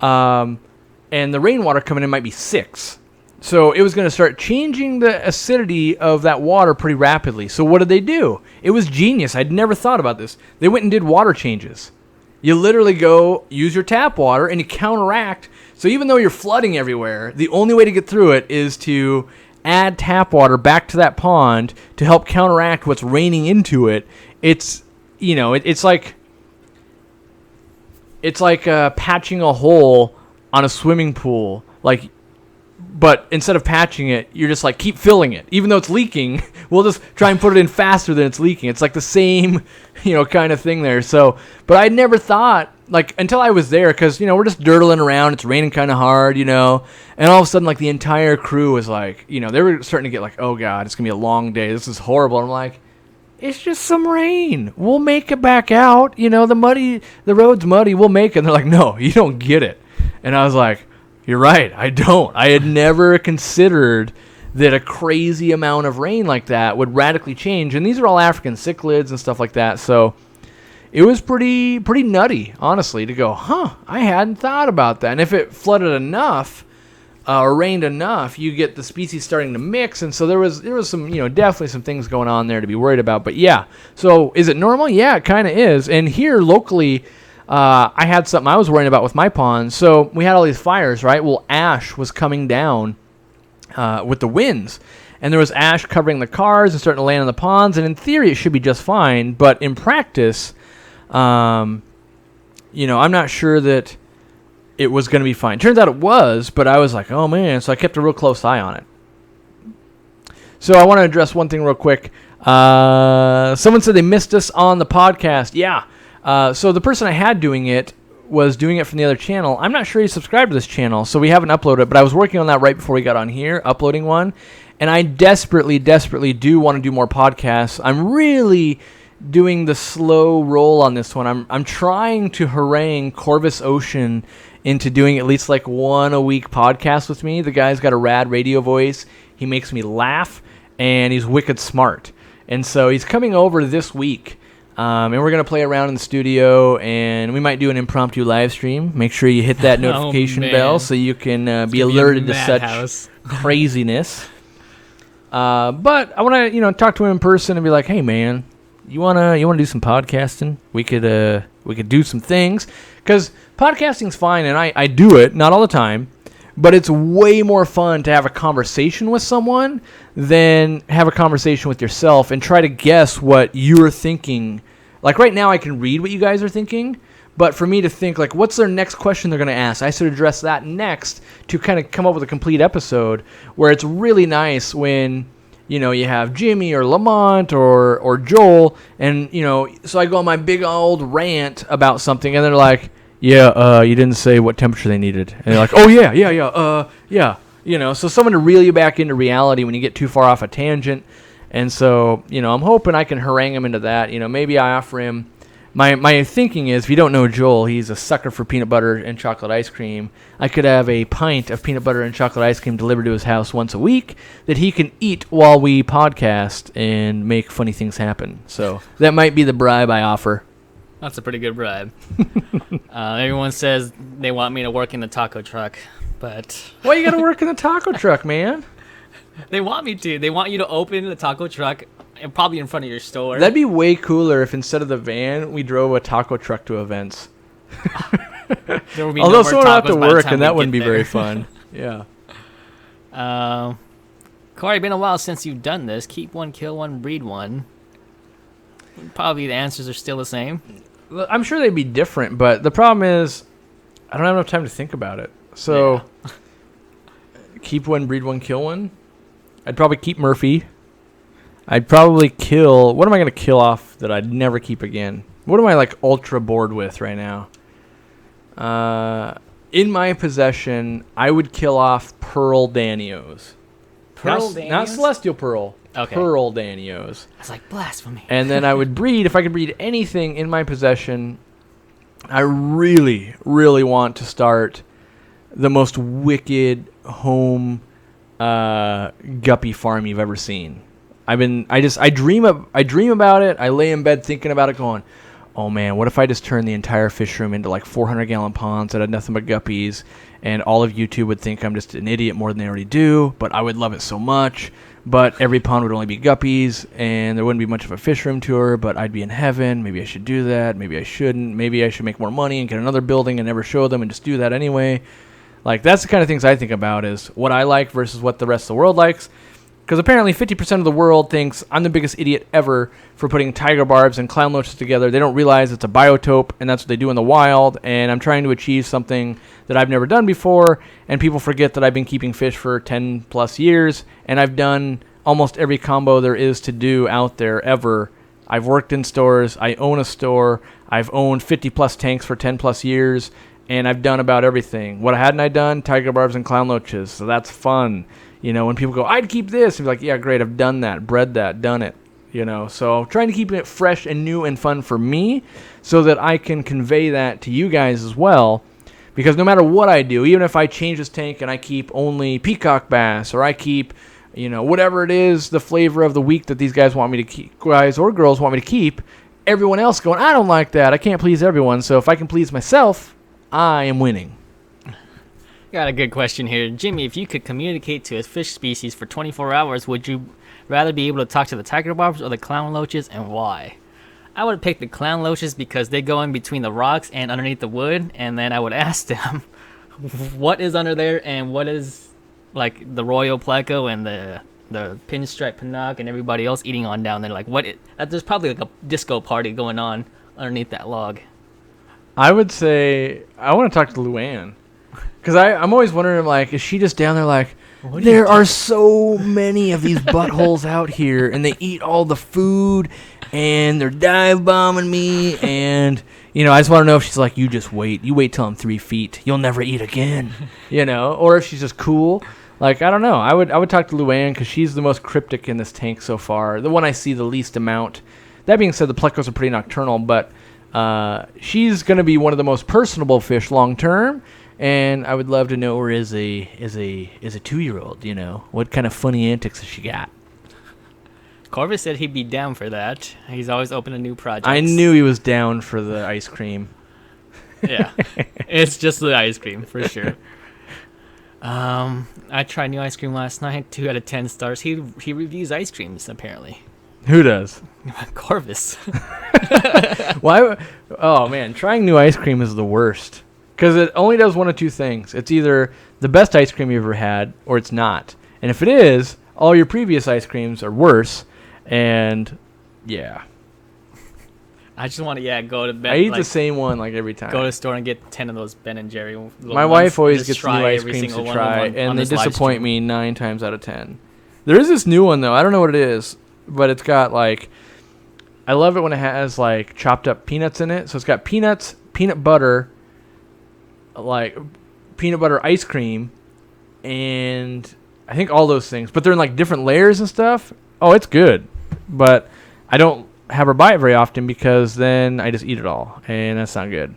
[SPEAKER 1] And the rainwater coming in might be 6. So it was going to start changing the acidity of that water pretty rapidly. So what did they do? It was genius. I'd never thought about this. They went and did water changes. You literally go use your tap water and you counteract. So even though you're flooding everywhere, the only way to get through it is to add tap water back to that pond to help counteract what's raining into it. It's, you know, it's like patching a hole on a swimming pool. Like, but instead of patching it, you're just like, keep filling it. Even though it's leaking, we'll just try and put it in faster than it's leaking. It's like the same, you know, kind of thing there. So, but I never thought, like, until I was there, because, you know, we're just dirtling around. It's raining kind of hard, you know. And all of a sudden, like, the entire crew was like, you know, they were starting to get like, oh, God, it's going to be a long day. This is horrible. And I'm like, it's just some rain. We'll make it back out. You know, the road's muddy. We'll make it. And they're like, no, you don't get it. And I was like, you're right. I don't. I had never considered that a crazy amount of rain like that would radically change. And these are all African cichlids and stuff like that. So it was pretty nutty, honestly, to go, I hadn't thought about that. And if it flooded enough or rained enough, you get the species starting to mix. And so there was some, you know, definitely some things going on there to be worried about. But yeah, so is it normal? Yeah, it kind of is. And here locally, I had something I was worrying about with my pond. So we had all these fires, right? Well, ash was coming down with the winds. And there was ash covering the cars and starting to land in the ponds. And in theory, it should be just fine. But in practice, you know, I'm not sure that it was going to be fine. Turns out it was, but I was like, oh, man. So I kept a real close eye on it. So I want to address one thing real quick. Someone said they missed us on the podcast. Yeah. So the person I had doing it was doing it from the other channel. I'm not sure he subscribed to this channel, so we haven't uploaded it, but I was working on that right before we got on here, uploading one. And I desperately do want to do more podcasts. I'm really doing the slow roll on this one. I'm trying to harangue Corvus Ocean into doing at least like one a week podcast with me. The guy's got a rad radio voice. He makes me laugh, and he's wicked smart. And so he's coming over this week. And we're going to play around in the studio, and we might do an impromptu live stream. Make sure you hit that notification bell so you can be alerted to such craziness. But I want to, you know, talk to him in person and be like, hey, man, you wanna do some podcasting? We could do some things. Because podcasting's fine, and I do it, not all the time. But it's way more fun to have a conversation with someone than have a conversation with yourself and try to guess what you're thinking. Like right now I can read what you guys are thinking, but for me to think like what's their next question they're going to ask, I should address that next to kind of come up with a complete episode where it's really nice when, you know, you have Jimmy or Lamont or Joel, and, you know, so I go on my big old rant about something and they're like, yeah, you didn't say what temperature they needed. And they're like, oh, yeah. You know, so someone to reel you back into reality when you get too far off a tangent. And so, you know, I'm hoping I can harangue him into that. You know, maybe I offer him. My thinking is, if you don't know Joel, he's a sucker for peanut butter and chocolate ice cream. I could have a pint of peanut butter and chocolate ice cream delivered to his house once a week that he can eat while we podcast and make funny things happen. So that might be the bribe I offer.
[SPEAKER 2] That's a pretty good bribe. Everyone says they want me to work in the taco truck, but...
[SPEAKER 1] Why you gotta work in the taco truck, man?
[SPEAKER 2] They want me to. They want you to open the taco truck and probably in front of your store.
[SPEAKER 1] That'd be way cooler if instead of the van, we drove a taco truck to events.
[SPEAKER 2] There would be
[SPEAKER 1] Although
[SPEAKER 2] no
[SPEAKER 1] someone would have to work, and that
[SPEAKER 2] wouldn't
[SPEAKER 1] be very fun. Yeah.
[SPEAKER 2] Corey, been a while since you've done this. Keep one, kill one, breed one. Probably the answers are still the same.
[SPEAKER 1] I'm sure they'd be different, but the problem is I don't have enough time to think about it. So, keep one, breed one, kill one. I'd probably keep Murphy. I'd probably kill... What am I going to kill off that I'd never keep again? What am I, like, ultra bored with right now? In my possession, I would kill off Pearl Danios. Not Celestial Pearl.
[SPEAKER 2] Okay.
[SPEAKER 1] Pearl Danios.
[SPEAKER 2] I was like, blasphemy.
[SPEAKER 1] And then I would breed, if I could breed anything in my possession, I really, really want to start the most wicked home guppy farm you've ever seen. I dream about it. I lay in bed thinking about it, going, oh man, what if I just turned the entire fish room into like 400-gallon ponds that had nothing but guppies, and all of YouTube would think I'm just an idiot more than they already do, but I would love it so much. But every pond would only be guppies, and there wouldn't be much of a fish room tour, but I'd be in heaven. Maybe I should do that. Maybe I shouldn't. Maybe I should make more money and get another building and never show them and just do that anyway. Like, that's the kind of things I think about, is what I like versus what the rest of the world likes. Because apparently 50% of the world thinks I'm the biggest idiot ever for putting tiger barbs and clown loaches together. They don't realize it's a biotope, and that's what they do in the wild. And I'm trying to achieve something that I've never done before. And people forget that I've been keeping fish for 10 plus years. And I've done almost every combo there is to do out there ever. I've worked in stores. I own a store. I've owned 50 plus tanks for 10 plus years. And I've done about everything. What hadn't I done? Tiger barbs and clown loaches. So that's fun. You know, when people go, I'd keep this, and be like, yeah, great, I've done that, bred that, done it. You know, so trying to keep it fresh and new and fun for me so that I can convey that to you guys as well. Because no matter what I do, even if I change this tank and I keep only peacock bass, or I keep, you know, whatever it is, the flavor of the week that these guys want me to keep, guys or girls want me to keep, everyone else going, I don't like that, I can't please everyone. So if I can please myself, I am winning.
[SPEAKER 2] Got a good question here. Jimmy, if you could communicate to a fish species for 24 hours, would you rather be able to talk to the tiger barbs or the clown loaches, and why? I would pick the clown loaches because they go in between the rocks and underneath the wood, and then I would ask them what is under there and what is like the royal pleco and the pinstripe pinnock and everybody else eating on down there. Like, there's probably like a disco party going on underneath that log.
[SPEAKER 1] I would say I want to talk to Luann. Because I'm always wondering, like, is she just down there like, there are so many of these buttholes out here, and they eat all the food, and they're dive bombing me, and, you know, I just want to know if she's like, you just wait. You wait till I'm 3 feet. You'll never eat again, you know? Or if she's just cool. Like, I don't know. I would talk to Luann because she's the most cryptic in this tank so far. The one I see the least amount. That being said, the plecos are pretty nocturnal, but she's going to be one of the most personable fish long term. And I would love to know her as a 2-year-old, you know. What kind of funny antics has she got?
[SPEAKER 2] Corvus said he'd be down for that. He's always open to new projects.
[SPEAKER 1] I knew he was down for the ice cream.
[SPEAKER 2] Yeah. It's just the ice cream, for sure. I tried new ice cream last night, 2 out of 10 stars. He reviews ice creams, apparently.
[SPEAKER 1] Who does?
[SPEAKER 2] Corvus.
[SPEAKER 1] Why? Oh, man. Trying new ice cream is the worst. Because it only does one of two things. It's either the best ice cream you've ever had, or it's not. And if it is, all your previous ice creams are worse. And, yeah.
[SPEAKER 2] I just want to, go to bed.
[SPEAKER 1] I eat the same one, like, every time.
[SPEAKER 2] Go to the store and get 10 of those Ben & Jerry.
[SPEAKER 1] My wife always gets new ice creams to try, and they disappoint me 9 times out of 10. There is this new one, though. I don't know what it is, but it's got, like... I love it when it has, like, chopped up peanuts in it. So it's got peanuts, peanut butter... like peanut butter ice cream, and I think all those things, but they're in like different layers and stuff. Oh, it's good, but I don't have her buy it very often because then I just eat it all, and that's not good.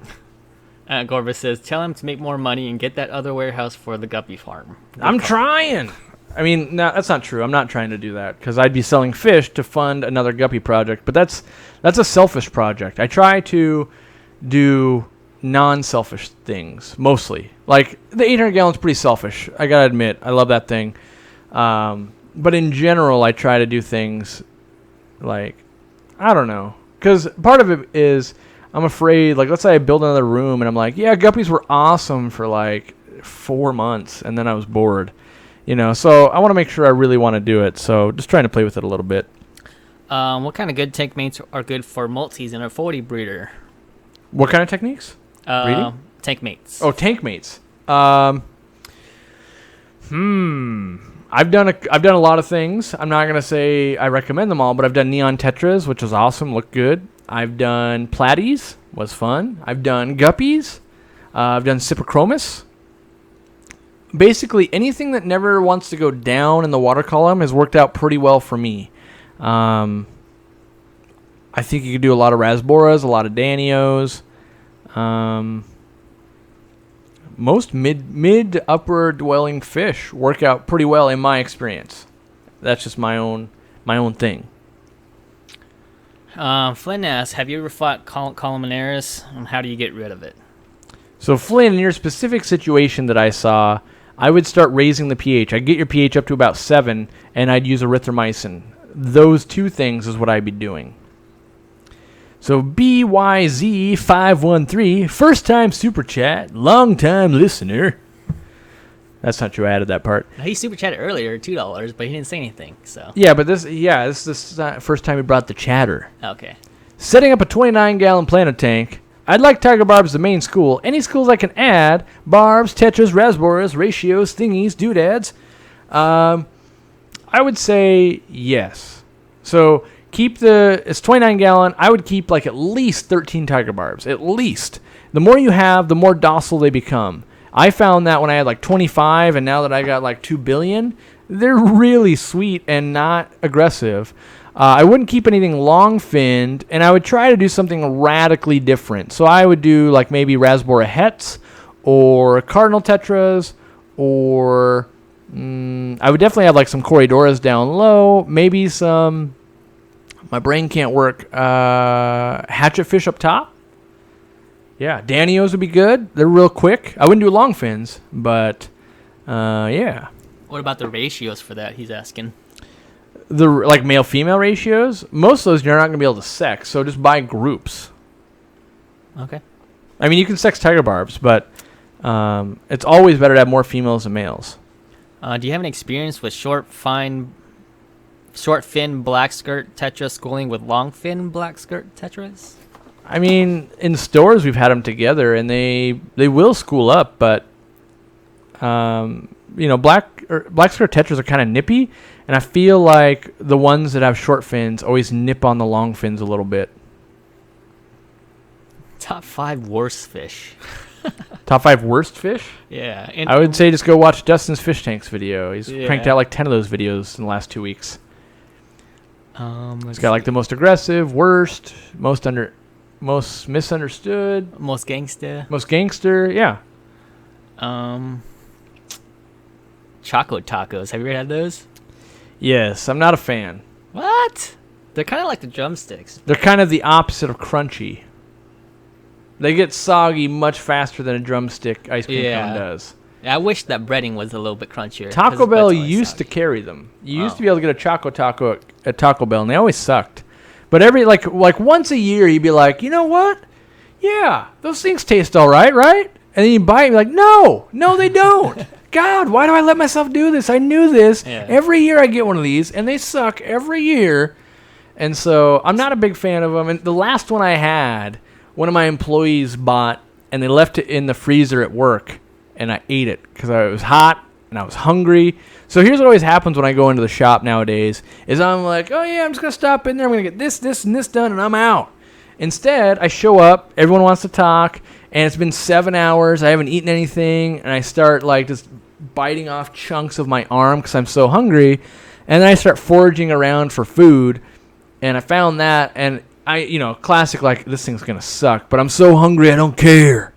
[SPEAKER 2] Corvus says, tell him to make more money and get that other warehouse for the guppy farm.
[SPEAKER 1] I'm trying. I mean, no, that's not true. I'm not trying to do that because I'd be selling fish to fund another guppy project, but that's a selfish project. I try to do non-selfish things mostly. Like the 800 gallons pretty selfish, I gotta admit. I love that thing, but in general I try to do things like, I don't know, because part of it is I'm afraid, like, let's say I build another room and I'm like, yeah, guppies were awesome for like 4 months and then I was bored, you know, so I want to make sure I really want to do it, so just trying to play with it a little bit.
[SPEAKER 2] What kind of good tank mates are good for multis and a 40 breeder?
[SPEAKER 1] What kind of techniques?
[SPEAKER 2] Tank mates.
[SPEAKER 1] Oh, tank mates. I've done a lot of things. I'm not gonna say I recommend them all, but I've done neon tetras, which was awesome, looked good. I've done platies, was fun. I've done guppies. I've done cyprochromis. Basically, anything that never wants to go down in the water column has worked out pretty well for me. I think you could do a lot of rasboras, a lot of danios. most mid to upper dwelling fish work out pretty well in my experience. That's just my own thing.
[SPEAKER 2] Flynn asks, have you ever fought columnaris, and how do you get rid of it?
[SPEAKER 1] So Flynn, in your specific situation that I saw, I would start raising the pH. I'd get your pH up to about 7, and I'd use erythromycin. Those two things is what I'd be doing. So BYZ513, first time super chat, long time listener. That's not true. I added that part.
[SPEAKER 2] He super chatted earlier, $2, but he didn't say anything. So
[SPEAKER 1] Yeah, but this is the first time he brought the chatter.
[SPEAKER 2] okay.
[SPEAKER 1] Setting up a 29-gallon planet tank. I'd like tiger barbs the main school. Any schools I can add: barbs, tetras, rasboras, ratios, thingies, doodads. I would say yes. So it's 29-gallon. I would keep like at least 13 tiger barbs. At least. The more you have, the more docile they become. I found that when I had like 25, and now that I got like 2 billion, they're really sweet and not aggressive. I wouldn't keep anything long-finned, and I would try to do something radically different. So I would do like maybe Rasbora hets or cardinal tetras, or I would definitely have like some Corridoras down low, maybe some, my brain can't work, hatchet fish up top. Yeah, Danios would be good. They're real quick. I wouldn't do long fins, but yeah.
[SPEAKER 2] What about the ratios for that? He's asking.
[SPEAKER 1] The like male-female ratios, most of those you're not going to be able to sex, so just buy groups.
[SPEAKER 2] Okay.
[SPEAKER 1] I mean, you can sex tiger barbs, but it's always better to have more females than males.
[SPEAKER 2] Do you have any experience with short fin black skirt tetra schooling with long fin black skirt tetras?
[SPEAKER 1] I mean, in stores we've had them together, and they will school up, but black skirt tetras are kind of nippy, and I feel like the ones that have short fins always nip on the long fins a little bit.
[SPEAKER 2] Top 5 worst fish.
[SPEAKER 1] Top 5 worst fish?
[SPEAKER 2] Yeah.
[SPEAKER 1] I would say just go watch Dustin's Fish Tanks video. He's
[SPEAKER 2] Yeah.
[SPEAKER 1] cranked out like 10 of those videos in the last 2 weeks.
[SPEAKER 2] He's
[SPEAKER 1] He's got like the most aggressive, worst, most misunderstood,
[SPEAKER 2] most
[SPEAKER 1] gangster, yeah.
[SPEAKER 2] Choco tacos. Have you ever had those?
[SPEAKER 1] Yes, I'm not a fan.
[SPEAKER 2] What? They're kind of like the drumsticks.
[SPEAKER 1] They're kind of the opposite of crunchy. They get soggy much faster than a drumstick ice cream cone does.
[SPEAKER 2] I wish that breading was a little bit crunchier.
[SPEAKER 1] Taco Bell used to carry them. You used to be able to get a Choco Taco at Taco Bell, and they always sucked. But every like once a year, you'd be like, you know what? Yeah, those things taste all right, right? And then you buy it, and you're like, no, they don't. God, why do I let myself do this? I knew this.
[SPEAKER 2] Yeah.
[SPEAKER 1] Every year I get one of these, and they suck every year. And so I'm not a big fan of them. And the last one I had, one of my employees bought, and they left it in the freezer at work, and I ate it because it was hot and I was hungry. So here's what always happens when I go into the shop nowadays is I'm like, oh yeah, I'm just going to stop in there. I'm going to get this, and this done, and I'm out. Instead, I show up, everyone wants to talk, and it's been 7 hours. I haven't eaten anything, and I start like just biting off chunks of my arm because I'm so hungry. And then I start foraging around for food, and I found that, and classic, like, this thing's going to suck, but I'm so hungry I don't care.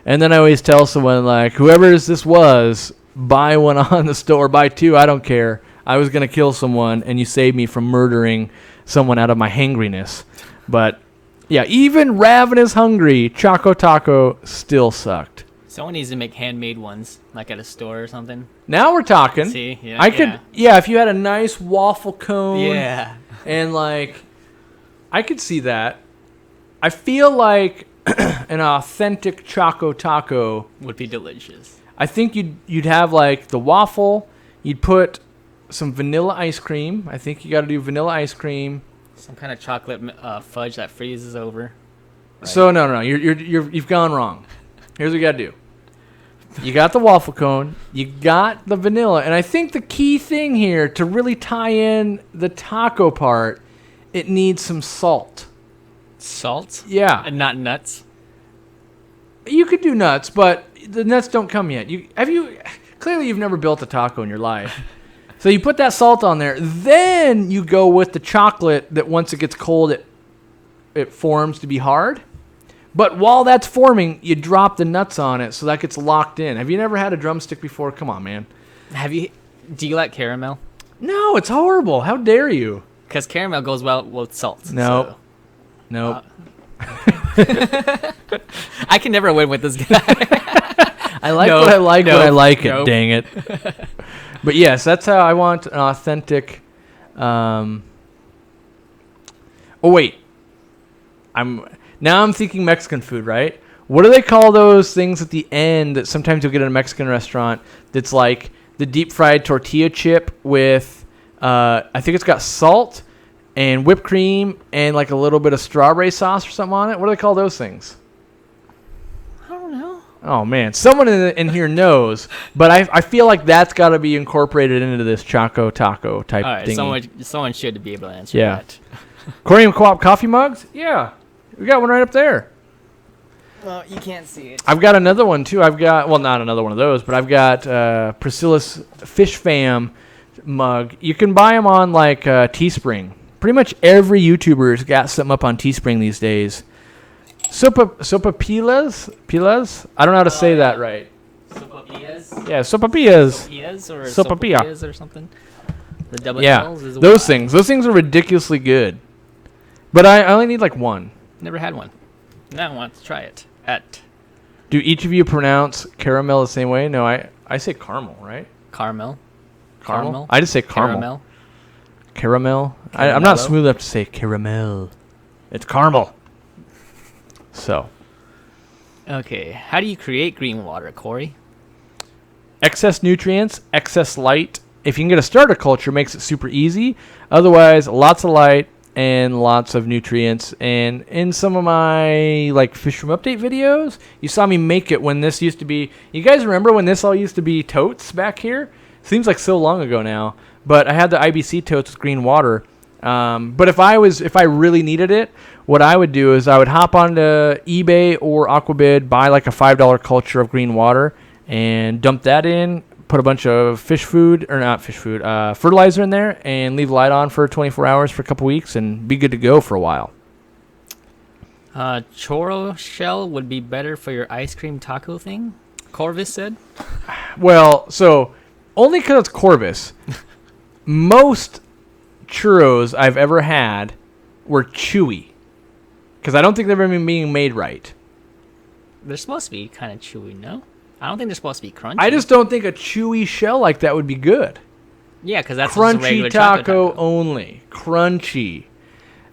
[SPEAKER 1] And then I always tell someone, like, whoever this was, buy one on the store, buy 2, I don't care. I was going to kill someone, and you saved me from murdering someone out of my hangriness. But, yeah, even ravenous hungry, Choco Taco still sucked.
[SPEAKER 2] Someone needs to make handmade ones, like at a store or something.
[SPEAKER 1] Now we're talking.
[SPEAKER 2] See? Yeah,
[SPEAKER 1] if you had a nice waffle cone.
[SPEAKER 2] Yeah.
[SPEAKER 1] And, like, I could see that. I feel like an authentic Choco Taco
[SPEAKER 2] would be delicious.
[SPEAKER 1] I think you'd have like the waffle. You'd put some vanilla ice cream. I think you got to do vanilla ice cream.
[SPEAKER 2] Some kind of chocolate fudge that freezes over. Right?
[SPEAKER 1] So no, you've gone wrong. Here's what you got to do. You got the waffle cone. You got the vanilla, and I think the key thing here to really tie in the taco part, it needs some salt.
[SPEAKER 2] Salt?
[SPEAKER 1] Yeah.
[SPEAKER 2] And not nuts?
[SPEAKER 1] You could do nuts, but the nuts don't come yet. Clearly you've never built a taco in your life. So you put that salt on there. Then you go with the chocolate that once it gets cold, it forms to be hard. But while that's forming, you drop the nuts on it so that gets locked in. Have you never had a drumstick before? Come on, man.
[SPEAKER 2] Do you like caramel?
[SPEAKER 1] No, it's horrible. How dare you?
[SPEAKER 2] Because caramel goes well with salt.
[SPEAKER 1] Nope.
[SPEAKER 2] So.
[SPEAKER 1] Nope.
[SPEAKER 2] I can never win with this guy.
[SPEAKER 1] I like what I like when I like it.
[SPEAKER 2] Nope.
[SPEAKER 1] Dang it. But yes, that's how I want an authentic. Oh wait, I'm thinking Mexican food, right? What do they call those things at the end that sometimes you'll get at a Mexican restaurant? That's like the deep fried tortilla chip with, I think it's got salt and whipped cream and like a little bit of strawberry sauce or something on it. What do they call those things?
[SPEAKER 2] I don't know.
[SPEAKER 1] Oh man, someone in here knows, but I feel like that's got to be incorporated into this Choco Taco type
[SPEAKER 2] All right,
[SPEAKER 1] thingy.
[SPEAKER 2] someone should be able to answer
[SPEAKER 1] Yeah.
[SPEAKER 2] that.
[SPEAKER 1] Aquariumcoop coffee mugs? Yeah, we got one right up there.
[SPEAKER 2] Well, you can't see it.
[SPEAKER 1] I've got another one too. Not another one of those, but I've got Priscilla's Fish Fam mug. You can buy them on like Teespring. Pretty much every YouTuber's got something up on Teespring these days. Sopapilas? Pilas? I don't know how to say that right.
[SPEAKER 2] Sopapillas?
[SPEAKER 1] Yeah, sopapillas.
[SPEAKER 2] Sopapillas or
[SPEAKER 1] Sopapilla.
[SPEAKER 2] sopapillas or something? The double
[SPEAKER 1] Yeah,
[SPEAKER 2] L's is
[SPEAKER 1] those things. Those things are ridiculously good. But I only need like one.
[SPEAKER 2] Never had one. Now I want to try it.
[SPEAKER 1] Do each of you pronounce caramel the same way? No, I say caramel, right?
[SPEAKER 2] Caramel.
[SPEAKER 1] Caramel? I just say caramel. Caramel? I'm not
[SPEAKER 2] Caramello.
[SPEAKER 1] smooth enough to say caramel. It's caramel. So,
[SPEAKER 2] Okay. How do you create green water, Corey?
[SPEAKER 1] excess nutrients, excess light. If you can get a starter culture, makes it super easy. Otherwise, lots of light and lots of nutrients. And in some of my like fish room update videos, you saw me make it when this used to be. You guys remember when this all used to be totes back here? Seems like so long ago now. But I had the IBC totes with green water. But if I really needed it, what I would do is I would hop onto eBay or Aquabid, buy like a $5 culture of green water, and dump that in. Put a bunch of fertilizer in there, and leave the light on for 24 hours for a couple weeks, and be good to go for a while.
[SPEAKER 2] Choro shell would be better for your ice cream taco thing, Corvus said.
[SPEAKER 1] Well, so only because it's Corvus. Most churros I've ever had were chewy, because I don't think they've ever been being made right.
[SPEAKER 2] They're supposed to be kind of chewy, no? I don't think they're supposed to be crunchy.
[SPEAKER 1] I just don't think a chewy shell like that would be good.
[SPEAKER 2] Yeah, because that's just a
[SPEAKER 1] Crunchy
[SPEAKER 2] regular
[SPEAKER 1] taco only. Crunchy.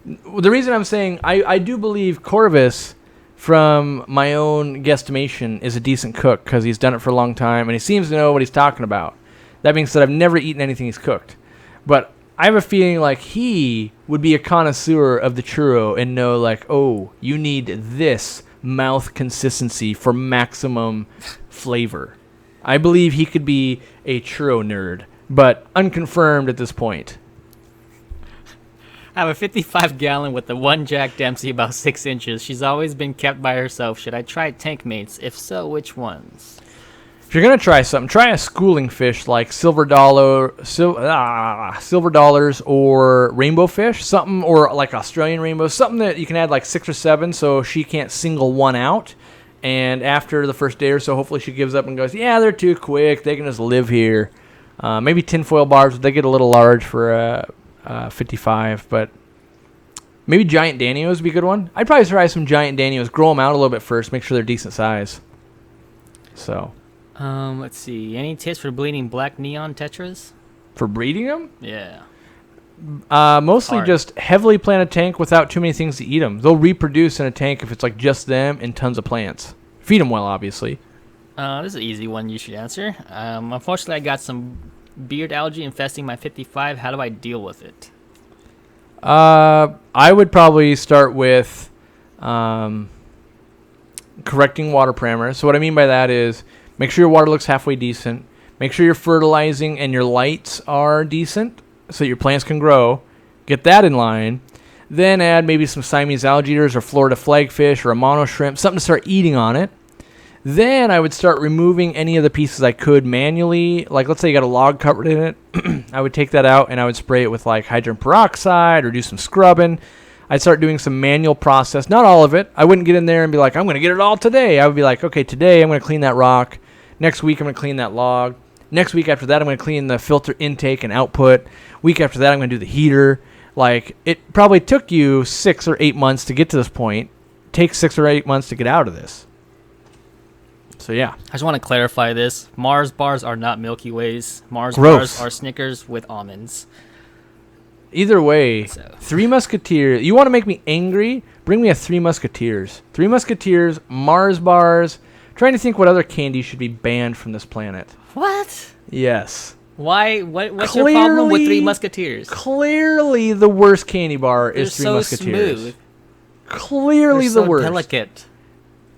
[SPEAKER 1] The reason I'm saying I do believe Corvus, from my own guesstimation, is a decent cook because he's done it for a long time and he seems to know what he's talking about. That being said, I've never eaten anything he's cooked. But I have a feeling like he would be a connoisseur of the churro and know like, oh, you need this mouth consistency for maximum flavor. I believe he could be a churro nerd, but unconfirmed at this point.
[SPEAKER 2] I have a 55-gallon with the one Jack Dempsey about 6 inches. She's always been kept by herself. Should I try tank mates? If so, which ones?
[SPEAKER 1] If you're gonna try something, try a schooling fish like silver dollars or rainbow fish, something, or like Australian rainbow, something that you can add like 6 or 7, so she can't single one out. And after the first day or so, hopefully she gives up and goes, yeah, they're too quick. They can just live here. Maybe tinfoil barbs, they get a little large for 55, but maybe giant Danios would be a good one. I'd probably try some giant Danios, grow them out a little bit first, make sure they're decent size. So.
[SPEAKER 2] Let's see. Any tips for bleeding black neon tetras?
[SPEAKER 1] For breeding them?
[SPEAKER 2] Yeah.
[SPEAKER 1] Mostly
[SPEAKER 2] Hard.
[SPEAKER 1] just heavily plant a tank without too many things to eat them. They'll reproduce in a tank if it's like just them and tons of plants. Feed them well, obviously.
[SPEAKER 2] This is an easy one you should answer. Unfortunately, I got some beard algae infesting my 55. How do I deal with it?
[SPEAKER 1] I would probably start with correcting water parameters. So what I mean by that is make sure your water looks halfway decent. Make sure your fertilizing and your lights are decent so your plants can grow. Get that in line. Then add maybe some Siamese algae eaters or Florida flagfish or a mono shrimp, something to start eating on it. Then I would start removing any of the pieces I could manually. Like, let's say you got a log covered in it. I would take that out and I would spray it with like hydrogen peroxide or do some scrubbing. I'd start doing some manual process. Not all of it. I wouldn't get in there and be like, I'm going to get it all today. I would be like, okay, today I'm going to clean that rock. Next week I'm going to clean that log. Next week after that I'm going to clean the filter intake and output. Week after that I'm going to do the heater. Like, it probably took you 6 or 8 months to get to this point. It takes 6 or 8 months to get out of this. So, yeah.
[SPEAKER 2] I just want to clarify this. Mars bars are not Milky Ways. Mars
[SPEAKER 1] Gross.
[SPEAKER 2] bars are Snickers with almonds.
[SPEAKER 1] Either way,
[SPEAKER 2] So.
[SPEAKER 1] Three Musketeers. You want to make me angry? Bring me a Three Musketeers. Three Musketeers, Mars bars. Trying to think what other candy should be banned from this planet.
[SPEAKER 2] What?
[SPEAKER 1] Yes.
[SPEAKER 2] Why? What's your problem with Three Musketeers?
[SPEAKER 1] Clearly, the worst candy bar
[SPEAKER 2] They're
[SPEAKER 1] is Three
[SPEAKER 2] so
[SPEAKER 1] Musketeers.
[SPEAKER 2] smooth.
[SPEAKER 1] Clearly
[SPEAKER 2] They're
[SPEAKER 1] the
[SPEAKER 2] so
[SPEAKER 1] worst.
[SPEAKER 2] delicate.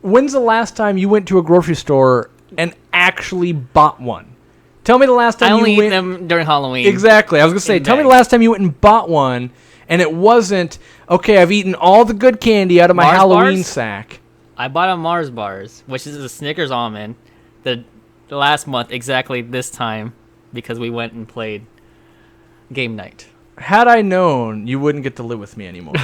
[SPEAKER 1] When's the last time you went to a grocery store and actually bought one? Tell me the last time
[SPEAKER 2] I only
[SPEAKER 1] you
[SPEAKER 2] eat
[SPEAKER 1] went.
[SPEAKER 2] them during Halloween.
[SPEAKER 1] Exactly. I was gonna say,
[SPEAKER 2] in
[SPEAKER 1] tell me the
[SPEAKER 2] bags.
[SPEAKER 1] last time you went and bought one, and it wasn't okay. I've eaten all the good candy out of my
[SPEAKER 2] Mars
[SPEAKER 1] Halloween
[SPEAKER 2] bars?
[SPEAKER 1] sack.
[SPEAKER 2] I bought a Mars bars, which is a Snickers almond, the last month exactly this time because we went and played game night.
[SPEAKER 1] Had I known, you wouldn't get to live with me anymore.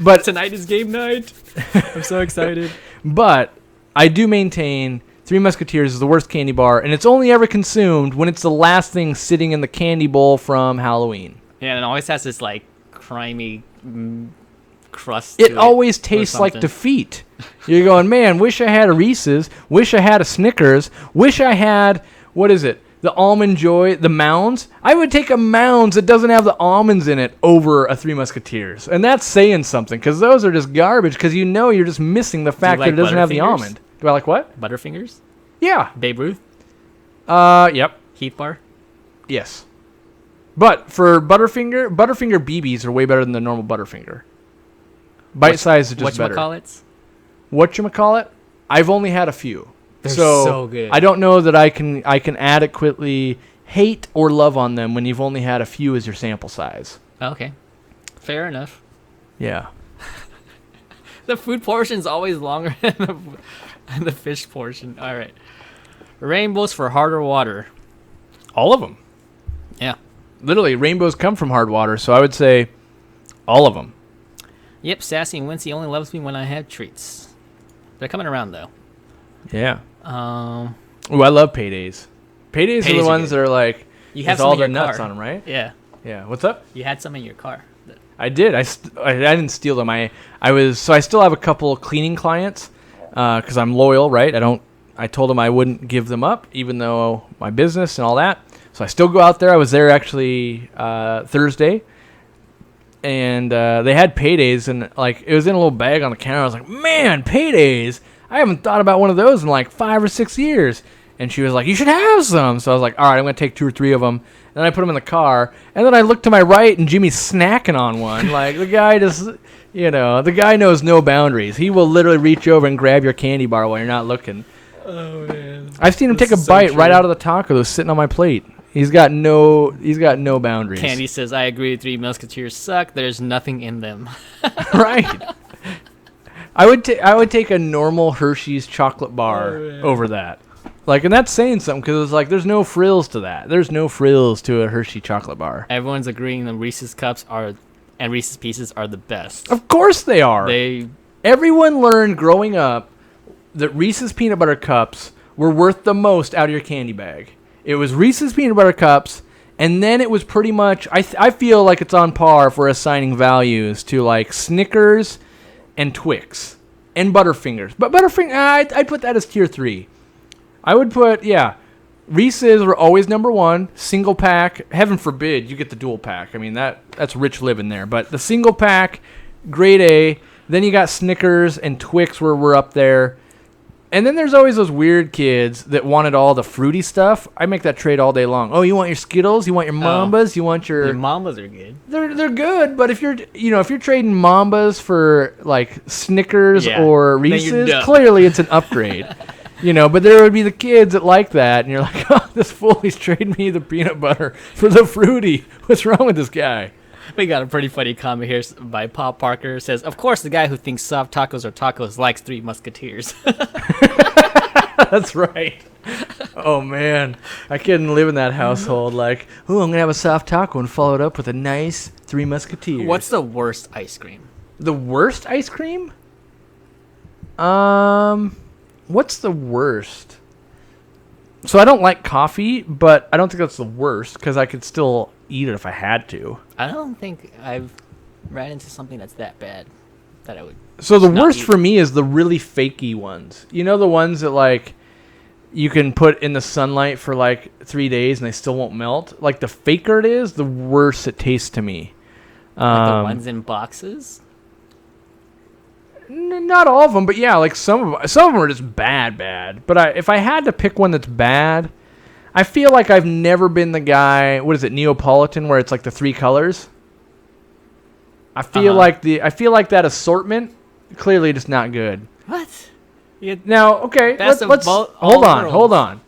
[SPEAKER 1] But
[SPEAKER 2] Tonight is game night. I'm so excited.
[SPEAKER 1] But I do maintain Three Musketeers is the worst candy bar, and it's only ever consumed when it's the last thing sitting in the candy bowl from Halloween.
[SPEAKER 2] Yeah, and it always has this like crimey crust.
[SPEAKER 1] It
[SPEAKER 2] to
[SPEAKER 1] always
[SPEAKER 2] or
[SPEAKER 1] tastes like
[SPEAKER 2] something.
[SPEAKER 1] defeat. You're going, man, wish I had a Reese's, wish I had a Snickers, wish I had, what is it, the Almond Joy, the Mounds. I would take a Mounds that doesn't have the almonds in it over a Three Musketeers. And that's saying something, because those are just garbage, because you know you're just missing the fact
[SPEAKER 2] like
[SPEAKER 1] that it doesn't have the
[SPEAKER 2] Butterfingers?
[SPEAKER 1] almond. Do I like what?
[SPEAKER 2] Butterfingers,
[SPEAKER 1] Yeah.
[SPEAKER 2] Babe Ruth,
[SPEAKER 1] Yep.
[SPEAKER 2] Heath Bar.
[SPEAKER 1] Yes. But for Butterfinger BBs are way better than the normal Butterfinger. Bite size is just better.
[SPEAKER 2] Whatchamacallits?
[SPEAKER 1] Whatchamacallit? I've only had a few.
[SPEAKER 2] They're so good.
[SPEAKER 1] I don't know that I can adequately hate or love on them when you've only had a few as your sample size.
[SPEAKER 2] Okay, fair enough.
[SPEAKER 1] Yeah.
[SPEAKER 2] The food portion's always longer than the fish portion. All right. Rainbows for harder water.
[SPEAKER 1] All of them.
[SPEAKER 2] Yeah.
[SPEAKER 1] Literally, rainbows come from hard water, so I would say all of them.
[SPEAKER 2] Yep, Sassy and Wincy only loves me when I have treats. They're coming around though.
[SPEAKER 1] Yeah.
[SPEAKER 2] Um,
[SPEAKER 1] Ooh, I love paydays. Paydays are
[SPEAKER 2] Paydays
[SPEAKER 1] the
[SPEAKER 2] are
[SPEAKER 1] ones
[SPEAKER 2] good.
[SPEAKER 1] that are like
[SPEAKER 2] You have
[SPEAKER 1] with
[SPEAKER 2] some
[SPEAKER 1] all
[SPEAKER 2] in
[SPEAKER 1] their
[SPEAKER 2] your
[SPEAKER 1] nuts
[SPEAKER 2] car.
[SPEAKER 1] on them, right?
[SPEAKER 2] yeah,
[SPEAKER 1] Yeah. What's up?
[SPEAKER 2] you had some in your car.
[SPEAKER 1] I did. I didn't steal them. I still have a couple of cleaning clients because I'm loyal, right? I told them I wouldn't give them up, even though my business and all that. So I still go out there. I was there actually Thursday, and they had paydays, and like it was in a little bag on the counter. I was like, man, paydays! I haven't thought about one of those in like 5 or 6 years. And she was like, you should have some. So I was like, all right, I'm going to take 2 or 3 of them. And then I put them in the car. And then I looked to my right, and Jimmy's snacking on one. Like, the guy just, the guy knows no boundaries. He will literally reach over and grab your candy bar while you're not looking.
[SPEAKER 2] Oh man.
[SPEAKER 1] I've seen him take a bite right out of the taco that's sitting on my plate. He's got no boundaries.
[SPEAKER 2] Candy says, I agree, Three Musketeers suck. There's nothing in them.
[SPEAKER 1] Right. I would take a normal Hershey's chocolate bar over that. Like, and that's saying something because it's like there's no frills to that. There's no frills to a Hershey chocolate bar.
[SPEAKER 2] Everyone's agreeing the Reese's Cups and Reese's Pieces are the best.
[SPEAKER 1] Of course they are.
[SPEAKER 2] They
[SPEAKER 1] Everyone learned growing up that Reese's peanut butter cups were worth the most out of your candy bag. It was Reese's peanut butter cups, and then it was pretty much. I feel like it's on par for assigning values to like Snickers and Twix and Butterfingers. But Butterfinger, I'd put that as tier 3. I would put, Reese's were always number 1. Single pack, heaven forbid you get the dual pack. I mean, that's rich living there. But the single pack, grade A. Then you got Snickers and Twix were up there. And then there's always those weird kids that wanted all the fruity stuff. I make that trade all day long. Oh, you want your Skittles? You want your Mambas? You want your...
[SPEAKER 2] The Mambas are good.
[SPEAKER 1] They're good, but if you're trading Mambas for like Snickers
[SPEAKER 2] Yeah.
[SPEAKER 1] or
[SPEAKER 2] Then you're
[SPEAKER 1] Reese's,
[SPEAKER 2] dumb.
[SPEAKER 1] clearly it's an upgrade. But there would be the kids that like that, and you're like, oh, this fool, he's trading me the peanut butter for the fruity. What's wrong with this guy?
[SPEAKER 2] We got a pretty funny comment here by Pop Parker. It says, of course the guy who thinks soft tacos are tacos likes Three Musketeers.
[SPEAKER 1] That's right. Oh, man. I couldn't live in that household like, oh, I'm going to have a soft taco and follow it up with a nice Three Musketeers.
[SPEAKER 2] What's the worst ice cream?
[SPEAKER 1] The worst ice cream? What's the worst? So I don't like coffee, but I don't think that's the worst because I could still eat it if I had to.
[SPEAKER 2] I don't think I've ran into something that's that bad that I would.
[SPEAKER 1] So the
[SPEAKER 2] not
[SPEAKER 1] worst
[SPEAKER 2] eat
[SPEAKER 1] for
[SPEAKER 2] it.
[SPEAKER 1] me is the really fakey ones. You know, the ones that like you can put in the sunlight for like 3 days and they still won't melt. Like the faker it is, the worse it tastes to me.
[SPEAKER 2] Like the ones in boxes.
[SPEAKER 1] Not all of them, but yeah, like some of them are just bad. But if I had to pick one that's bad, I feel like I've never been the guy. What is it, Neapolitan, where it's like the 3 colors? I feel like that assortment clearly just not good.
[SPEAKER 2] What?
[SPEAKER 1] Now, okay,
[SPEAKER 2] Best
[SPEAKER 1] let's
[SPEAKER 2] of all
[SPEAKER 1] hold
[SPEAKER 2] worlds.
[SPEAKER 1] on.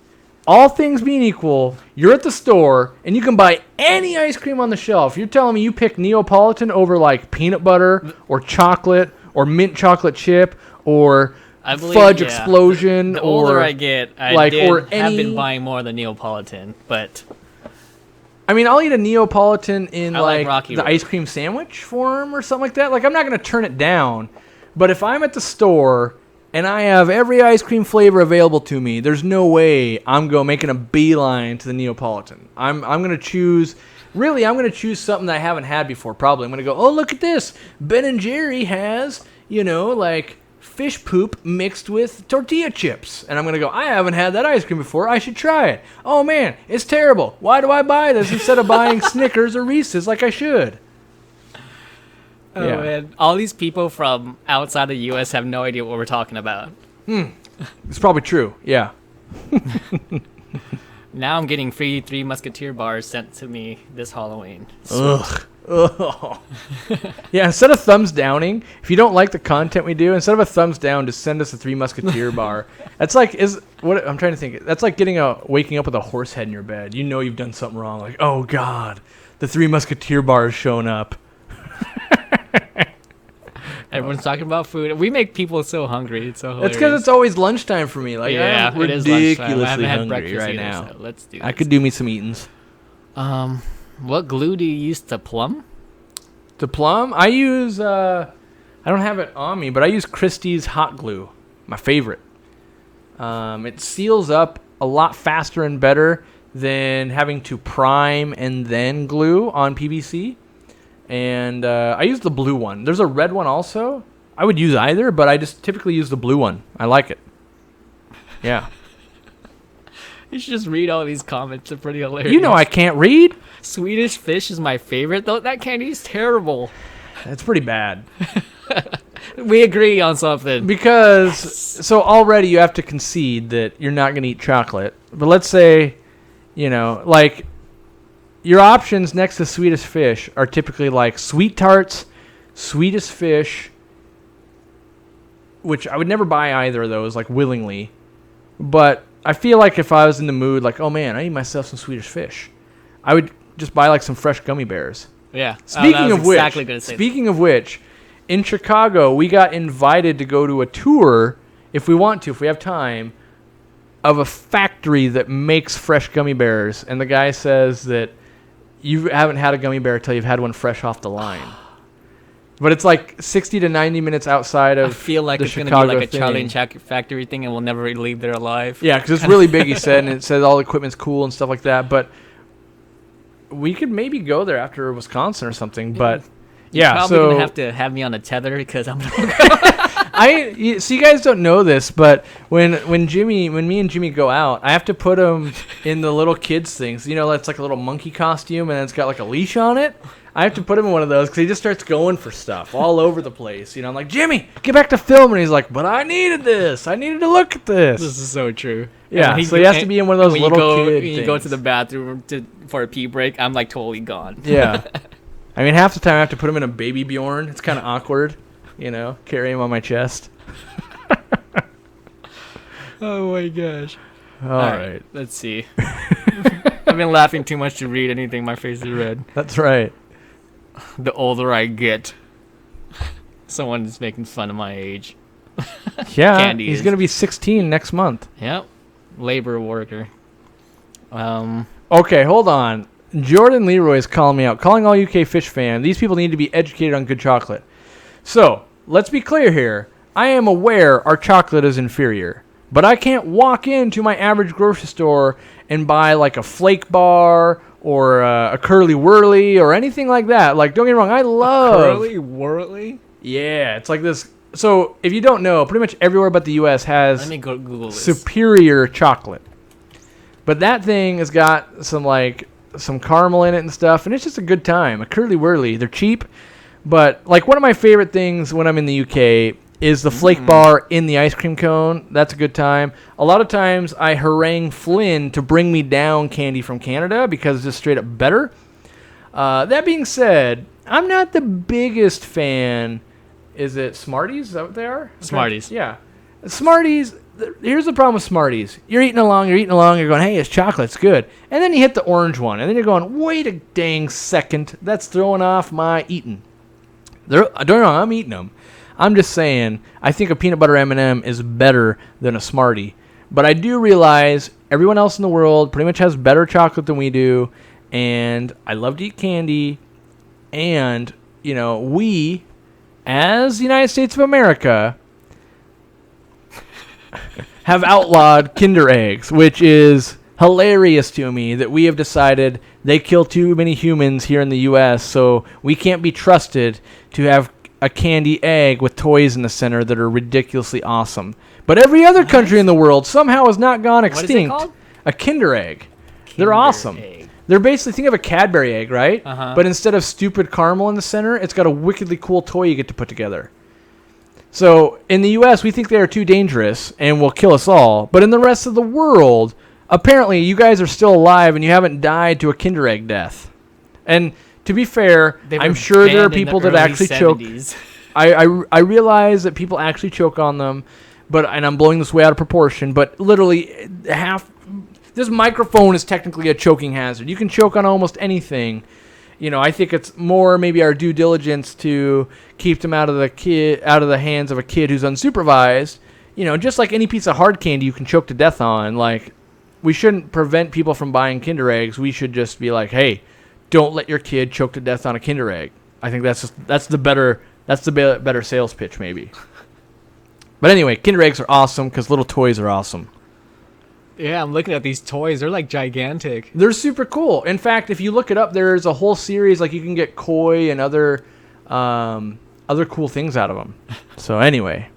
[SPEAKER 1] All things being equal, you're at the store and you can buy any ice cream on the shelf. You're telling me you pick Neapolitan over like peanut butter or chocolate or mint chocolate chip or fudge explosion
[SPEAKER 2] The older
[SPEAKER 1] or
[SPEAKER 2] I get, I
[SPEAKER 1] like or
[SPEAKER 2] have
[SPEAKER 1] any.
[SPEAKER 2] been buying more than Neapolitan, but
[SPEAKER 1] I mean, I'll eat a Neapolitan in
[SPEAKER 2] I like
[SPEAKER 1] like
[SPEAKER 2] Rocky
[SPEAKER 1] the
[SPEAKER 2] Road.
[SPEAKER 1] ice cream sandwich form or something like that. Like I'm not gonna turn it down, but if I'm at the store and I have every ice cream flavor available to me, there's no way I'm making a beeline to the Neapolitan. I'm gonna choose. Really, I'm gonna choose something that I haven't had before. Probably, I'm gonna go. Oh, look at this! Ben and Jerry has like fish poop mixed with tortilla chips, and I'm gonna go. I haven't had that ice cream before. I should try it. Oh man, it's terrible. Why do I buy this instead of buying Snickers or Reese's like I should?
[SPEAKER 2] oh man, all these people from outside the U.S. have no idea what we're talking about.
[SPEAKER 1] It's probably true. Yeah.
[SPEAKER 2] Now I'm getting free 3 Musketeer bars sent to me this Halloween.
[SPEAKER 1] Ugh. Yeah, instead of thumbs downing, if you don't like the content we do, instead of a thumbs down, just send us a 3 Musketeer bar. That's like I'm trying to think. That's like waking up with a horse head in your bed. You know you've done something wrong. Like, oh God, the 3 Musketeer bar has shown up.
[SPEAKER 2] Everyone's talking about food. We make people so hungry. It's so hilarious.
[SPEAKER 1] It's because it's always lunchtime for me. Like,
[SPEAKER 2] yeah,
[SPEAKER 1] I'm
[SPEAKER 2] it is lunchtime. I
[SPEAKER 1] ridiculously
[SPEAKER 2] haven't had
[SPEAKER 1] hungry
[SPEAKER 2] breakfast
[SPEAKER 1] right
[SPEAKER 2] either,
[SPEAKER 1] now.
[SPEAKER 2] so let's do this.
[SPEAKER 1] I could do me some eatings.
[SPEAKER 2] What glue do you use to plumb?
[SPEAKER 1] To plumb, I use. I don't have it on me, but I use Christie's hot glue. My favorite. It seals up a lot faster and better than having to prime and then glue on PVC. And I use the blue one. There's a red one also. I would use either, but I just typically use the blue one. I like it. Yeah.
[SPEAKER 2] You should just read all these comments. They're pretty hilarious.
[SPEAKER 1] You know I can't read.
[SPEAKER 2] Swedish fish is my favorite, though. That candy is terrible.
[SPEAKER 1] That's pretty bad.
[SPEAKER 2] We agree on something.
[SPEAKER 1] Because, so already you have to concede that you're not going to eat chocolate. But let's say, like, your options next to Swedish fish are typically like sweet tarts, Swedish fish, which I would never buy either of those, like, willingly. But I feel like if I was in the mood, like, oh man, I need myself some Swedish fish, I would just buy like some fresh gummy bears.
[SPEAKER 2] Yeah.
[SPEAKER 1] Speaking of which, in Chicago, we got invited to go to a tour, if we have time, of a factory that makes fresh gummy bears. And the guy says that you haven't had a gummy bear until you've had one fresh off the line. But it's like 60 to 90 minutes outside of
[SPEAKER 2] I feel like
[SPEAKER 1] the
[SPEAKER 2] it's going to
[SPEAKER 1] Chicago
[SPEAKER 2] be like a
[SPEAKER 1] thing.
[SPEAKER 2] Charlie and Chocolate Factory thing and we'll never leave there alive.
[SPEAKER 1] Yeah, because it's really big, he said, and it says all the equipment's cool and stuff like that. But we could maybe go there after Wisconsin or something. But yeah,
[SPEAKER 2] Probably going to have to have me on a tether because I'm going to
[SPEAKER 1] so you guys don't know this, but when me and Jimmy go out, I have to put him in the little kids things. It's like a little monkey costume, and it's got like a leash on it. I have to put him in one of those because he just starts going for stuff all over the place. I'm like, Jimmy, get back to film, and he's like, but I needed this. I needed to look at this.
[SPEAKER 2] This is so true.
[SPEAKER 1] Yeah, so he has to be in one of those little kid things.
[SPEAKER 2] When you go to the bathroom for a pee break, I'm like totally gone.
[SPEAKER 1] Yeah. I mean, half the time I have to put him in a baby Bjorn. It's kind of awkward, carry him on my chest.
[SPEAKER 2] Oh my gosh.
[SPEAKER 1] All right.
[SPEAKER 2] Let's see. I've been laughing too much to read anything. My face is red.
[SPEAKER 1] That's right.
[SPEAKER 2] The older I get, someone is making fun of my age.
[SPEAKER 1] Yeah,
[SPEAKER 2] Candy
[SPEAKER 1] he's
[SPEAKER 2] is.
[SPEAKER 1] going to be 16 next month.
[SPEAKER 2] Yep. Labor worker.
[SPEAKER 1] Okay, hold on. Jordan Leroy is calling me out, calling all UK fish fan. These people need to be educated on good chocolate. So, let's be clear here. I am aware our chocolate is inferior, but I can't walk into my average grocery store and buy like a flake bar or a curly whirly or anything like that. Like, don't get me wrong, I love...
[SPEAKER 3] Curly whirly?
[SPEAKER 1] Yeah, it's like this... So, if you don't know, pretty much everywhere but the U.S. has
[SPEAKER 2] Let me go Google this.
[SPEAKER 1] superior chocolate. But that thing has got some caramel in it and stuff, and it's just a good time. A curly whirly. They're cheap, but like one of my favorite things when I'm in the UK is the flake bar in the ice cream cone. That's a good time. A lot of times I harangue Flynn to bring me down candy from Canada because it's just straight up better. That being said, I'm not the biggest fan. Is it Smarties? Is that what they are?
[SPEAKER 2] Smarties.
[SPEAKER 1] Yeah. Smarties, here's the problem with Smarties. You're eating along, you're going, hey, it's chocolate, it's good. And then you hit the orange one, and then you're going, wait a dang second, that's throwing off my eating. Don't get me wrong, I'm eating them. I'm just saying, I think a peanut butter M&M is better than a Smartie. But I do realize everyone else in the world pretty much has better chocolate than we do, and I love to eat candy, and, you know, we, as the United States of America... have outlawed Kinder Eggs, which is hilarious to me that we have decided they kill too many humans here in the U.S., so we can't be trusted to have a candy egg with toys in the center that are ridiculously awesome. But every other country in the world somehow has not gone extinct.
[SPEAKER 2] What is it called?
[SPEAKER 1] A Kinder Egg. They're
[SPEAKER 2] Kinder
[SPEAKER 1] awesome.
[SPEAKER 2] Egg.
[SPEAKER 1] They're basically, think of a Cadbury egg, right?
[SPEAKER 2] Uh-huh.
[SPEAKER 1] But instead of stupid caramel in the center, it's got a wickedly cool toy you get to put together. So, in the U.S., we think they are too dangerous and will kill us all. But in the rest of the world, apparently you guys are still alive and you haven't died to a Kinder Egg death. And to be fair, I'm sure there are people that actually choke. I realize that people actually choke on them, and I'm blowing this way out of proportion, but literally this microphone is technically a choking hazard. You can choke on almost anything. You know, I think it's more maybe our due diligence to keep them out of the hands of a kid who's unsupervised. You know, just like any piece of hard candy you can choke to death on. Like, we shouldn't prevent people from buying Kinder Eggs. We should just be like, hey, don't let your kid choke to death on a Kinder Egg. I think that's the better sales pitch maybe. But anyway, Kinder Eggs are awesome because little toys are awesome.
[SPEAKER 3] Yeah, I'm looking at these toys. They're like gigantic.
[SPEAKER 1] They're super cool. In fact, if you look it up, there's a whole series, like you can get koi and other cool things out of them. So anyway.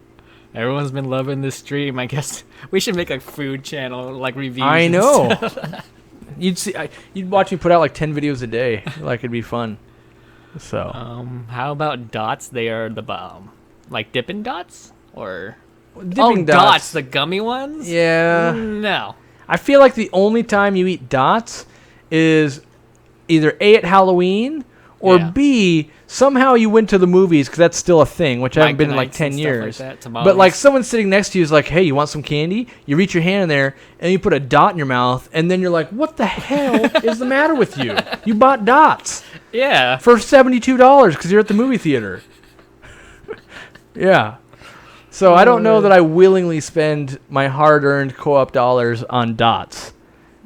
[SPEAKER 3] Everyone's been loving this stream. I guess we should make a food channel, like reviews.
[SPEAKER 1] I know. You'd watch me put out like 10 videos a day. Like, it'd be fun. So.
[SPEAKER 2] How about dots? They are the bomb. Like Dippin' Dots? Or...
[SPEAKER 1] Dipping
[SPEAKER 2] dots, the gummy ones?
[SPEAKER 1] Yeah.
[SPEAKER 2] No.
[SPEAKER 1] I feel like the only time you eat dots is either A, at Halloween, or B, somehow you went to the movies, because that's still a thing, which I haven't been in like 10 years.
[SPEAKER 2] Like that,
[SPEAKER 1] but like someone sitting next to you is like, hey, you want some candy? You reach your hand in there, and you put a dot in your mouth, and then you're like, what the hell is the matter with you? You bought dots.
[SPEAKER 2] Yeah.
[SPEAKER 1] For $72 because you're at the movie theater. Yeah. So I don't know that I willingly spend my hard-earned co-op dollars on dots.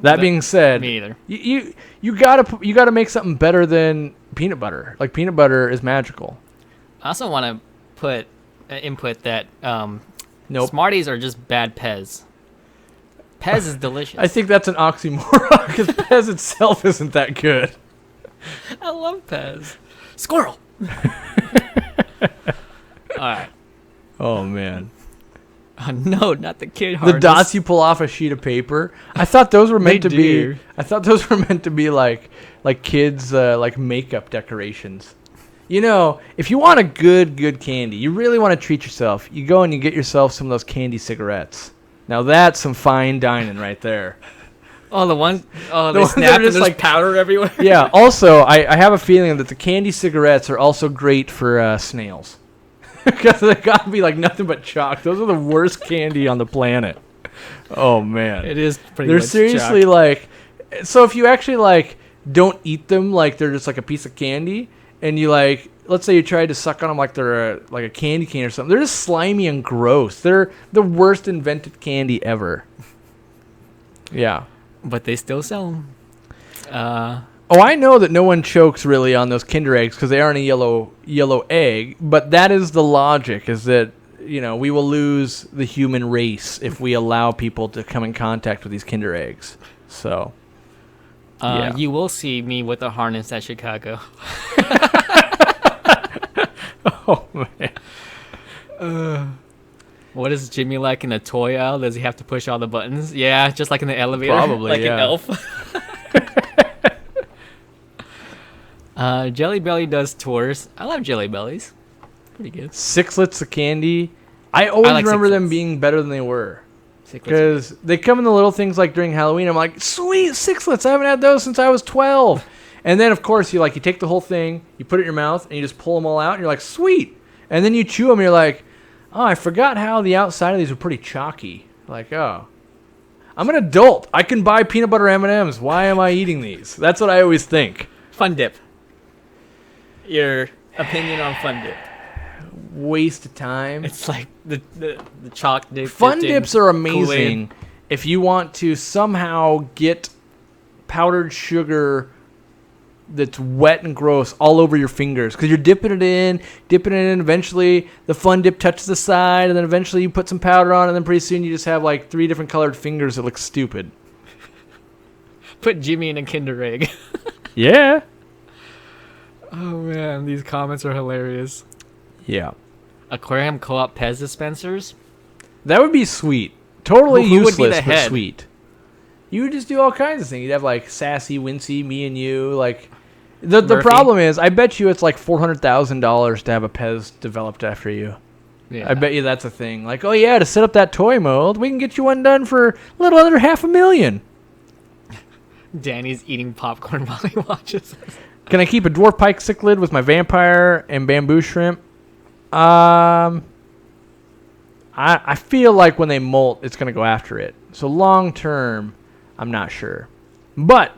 [SPEAKER 1] That being said,
[SPEAKER 2] me either.
[SPEAKER 1] You gotta make something better than peanut butter. Like, peanut butter is magical.
[SPEAKER 2] I also want to put input that
[SPEAKER 1] Nope.
[SPEAKER 2] Smarties are just bad Pez. Pez is delicious.
[SPEAKER 1] I think that's an oxymoron because Pez itself isn't that good.
[SPEAKER 2] I love Pez. Squirrel. All right.
[SPEAKER 1] Oh man.
[SPEAKER 2] No, not the kid
[SPEAKER 1] The
[SPEAKER 2] harness.
[SPEAKER 1] dots you pull off a sheet of paper. I thought those were meant to be. I thought those were meant to be like kids like makeup decorations. You know, if you want a good candy, you really want to treat yourself. You go and you get yourself some of those candy cigarettes. Now that's some fine dining right there.
[SPEAKER 2] Oh, the ones. Oh,
[SPEAKER 1] The
[SPEAKER 2] they
[SPEAKER 1] ones that
[SPEAKER 2] snap
[SPEAKER 1] are
[SPEAKER 2] and
[SPEAKER 1] just
[SPEAKER 2] there's
[SPEAKER 1] like-
[SPEAKER 2] powder everywhere.
[SPEAKER 1] Yeah. Also, I have a feeling that the candy cigarettes are also great for snails. Because they gotta be like nothing but chalk. Those are the worst candy on the planet. Oh man,
[SPEAKER 3] It is pretty
[SPEAKER 1] they're
[SPEAKER 3] much
[SPEAKER 1] seriously
[SPEAKER 3] chalk.
[SPEAKER 1] like. So if you actually like don't eat them like they're just like a piece of candy, and you like, let's say you tried to suck on them like they're like a candy cane or something, they're just slimy and gross. They're the worst invented candy ever. Yeah.
[SPEAKER 2] But they still sell them.
[SPEAKER 1] Oh, I know that no one chokes really on those Kinder eggs because they aren't a yellow egg. But that is the logic: is that we will lose the human race if we allow people to come in contact with these Kinder eggs. So, yeah.
[SPEAKER 2] You will see me with a harness at Chicago.
[SPEAKER 1] Oh man.
[SPEAKER 2] What is Jimmy like in a toy aisle? Does he have to push all the buttons? Yeah, just like in the elevator.
[SPEAKER 1] Probably,
[SPEAKER 2] like
[SPEAKER 1] yeah.
[SPEAKER 2] an elf. Jelly Belly does tours. I love Jelly Bellies. Pretty good.
[SPEAKER 1] Sixlets of candy. I always
[SPEAKER 2] like
[SPEAKER 1] remember them
[SPEAKER 2] Sixlets.
[SPEAKER 1] being better than they were.
[SPEAKER 2] Sixlets.
[SPEAKER 1] Because they come in the little things like during Halloween. I'm like, sweet, Sixlets. I haven't had those since I was 12. And then, of course, you take the whole thing, you put it in your mouth, and you just pull them all out, and you're like, sweet. And then you chew them, and you're like, oh, I forgot how the outside of these were pretty chalky. Like, oh. I'm an adult. I can buy peanut butter M&Ms. Why am I eating these? That's what I always think.
[SPEAKER 2] Fun Dip. Your opinion on Fun Dip?
[SPEAKER 1] Waste of time.
[SPEAKER 2] It's like the chalk dip.
[SPEAKER 1] Fun
[SPEAKER 2] dipped in
[SPEAKER 1] dips are
[SPEAKER 2] Kool-Aid.
[SPEAKER 1] amazing if you want to somehow get powdered sugar that's wet and gross all over your fingers because you're dipping it in. Eventually, the Fun Dip touches the side, and then eventually you put some powder on, and then pretty soon you just have like 3 different colored fingers that look stupid.
[SPEAKER 2] Put Jimmy in a Kinder Egg.
[SPEAKER 1] Yeah.
[SPEAKER 2] Oh man, these comments are hilarious.
[SPEAKER 1] Yeah.
[SPEAKER 2] Aquarium Co-op Pez dispensers.
[SPEAKER 1] That would be sweet. Totally
[SPEAKER 2] Who would be
[SPEAKER 1] useless,
[SPEAKER 2] the
[SPEAKER 1] but
[SPEAKER 2] head?
[SPEAKER 1] sweet. You would just do all kinds of things. You'd have like Sassy, Wincy, me and you. Like the
[SPEAKER 2] Murphy.
[SPEAKER 1] problem is, I bet you it's like $400,000 to have a Pez developed after you.
[SPEAKER 2] Yeah.
[SPEAKER 1] I bet you that's a thing. Like, oh yeah, to set up that toy mold, we can get you one done for a little under $500,000.
[SPEAKER 2] Danny's eating popcorn while he watches us.
[SPEAKER 1] Can I keep a dwarf pike cichlid with my vampire and bamboo shrimp? I feel like when they molt, it's going to go after it. So long term, I'm not sure. But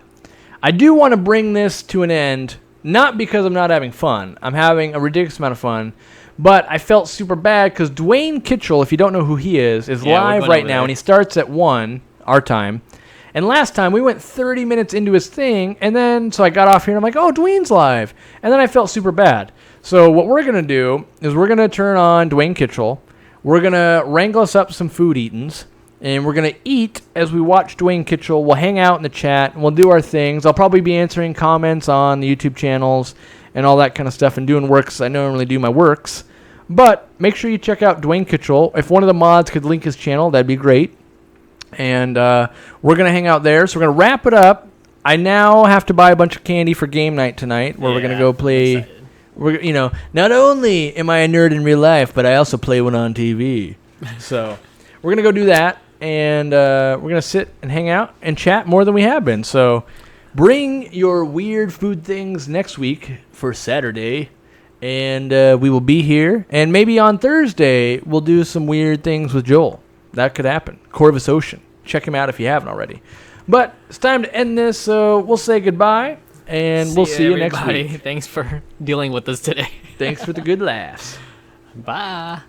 [SPEAKER 1] I do want to bring this to an end, not because I'm not having fun. I'm having a ridiculous amount of fun. But I felt super bad because Dwayne Kitchell, if you don't know who he is
[SPEAKER 2] Yeah, we're
[SPEAKER 1] live
[SPEAKER 2] going
[SPEAKER 1] right
[SPEAKER 2] over
[SPEAKER 1] now,
[SPEAKER 2] there.
[SPEAKER 1] and he starts at 1, our time. And last time, we went 30 minutes into his thing, and then, so I got off here, and I'm like, oh, Dwayne's live. And then I felt super bad. So what we're going to do is we're going to turn on Dwayne Kitchell. We're going to wrangle us up some food eatings, and we're going to eat as we watch Dwayne Kitchell. We'll hang out in the chat, and we'll do our things. I'll probably be answering comments on the YouTube channels and all that kind of stuff and doing works. I normally do my works. But make sure you check out Dwayne Kitchell. If one of the mods could link his channel, that'd be great. And we're going to hang out there. So we're going to wrap it up. I now have to buy a bunch of candy for game night tonight where we're going to go play. Not only am I a nerd in real life, but I also play one on TV. So we're going to go do that. And we're going to sit and hang out and chat more than we have been. So bring your weird food things next week for Saturday. And we will be here. And maybe on Thursday, we'll do some weird things with Joel. That could happen. Corvus Ocean. Check him out if you haven't already. But it's time to end this, so we'll say goodbye, and we'll see you next week.
[SPEAKER 2] Thanks for dealing with us today.
[SPEAKER 1] Thanks for the good laughs.
[SPEAKER 2] Bye.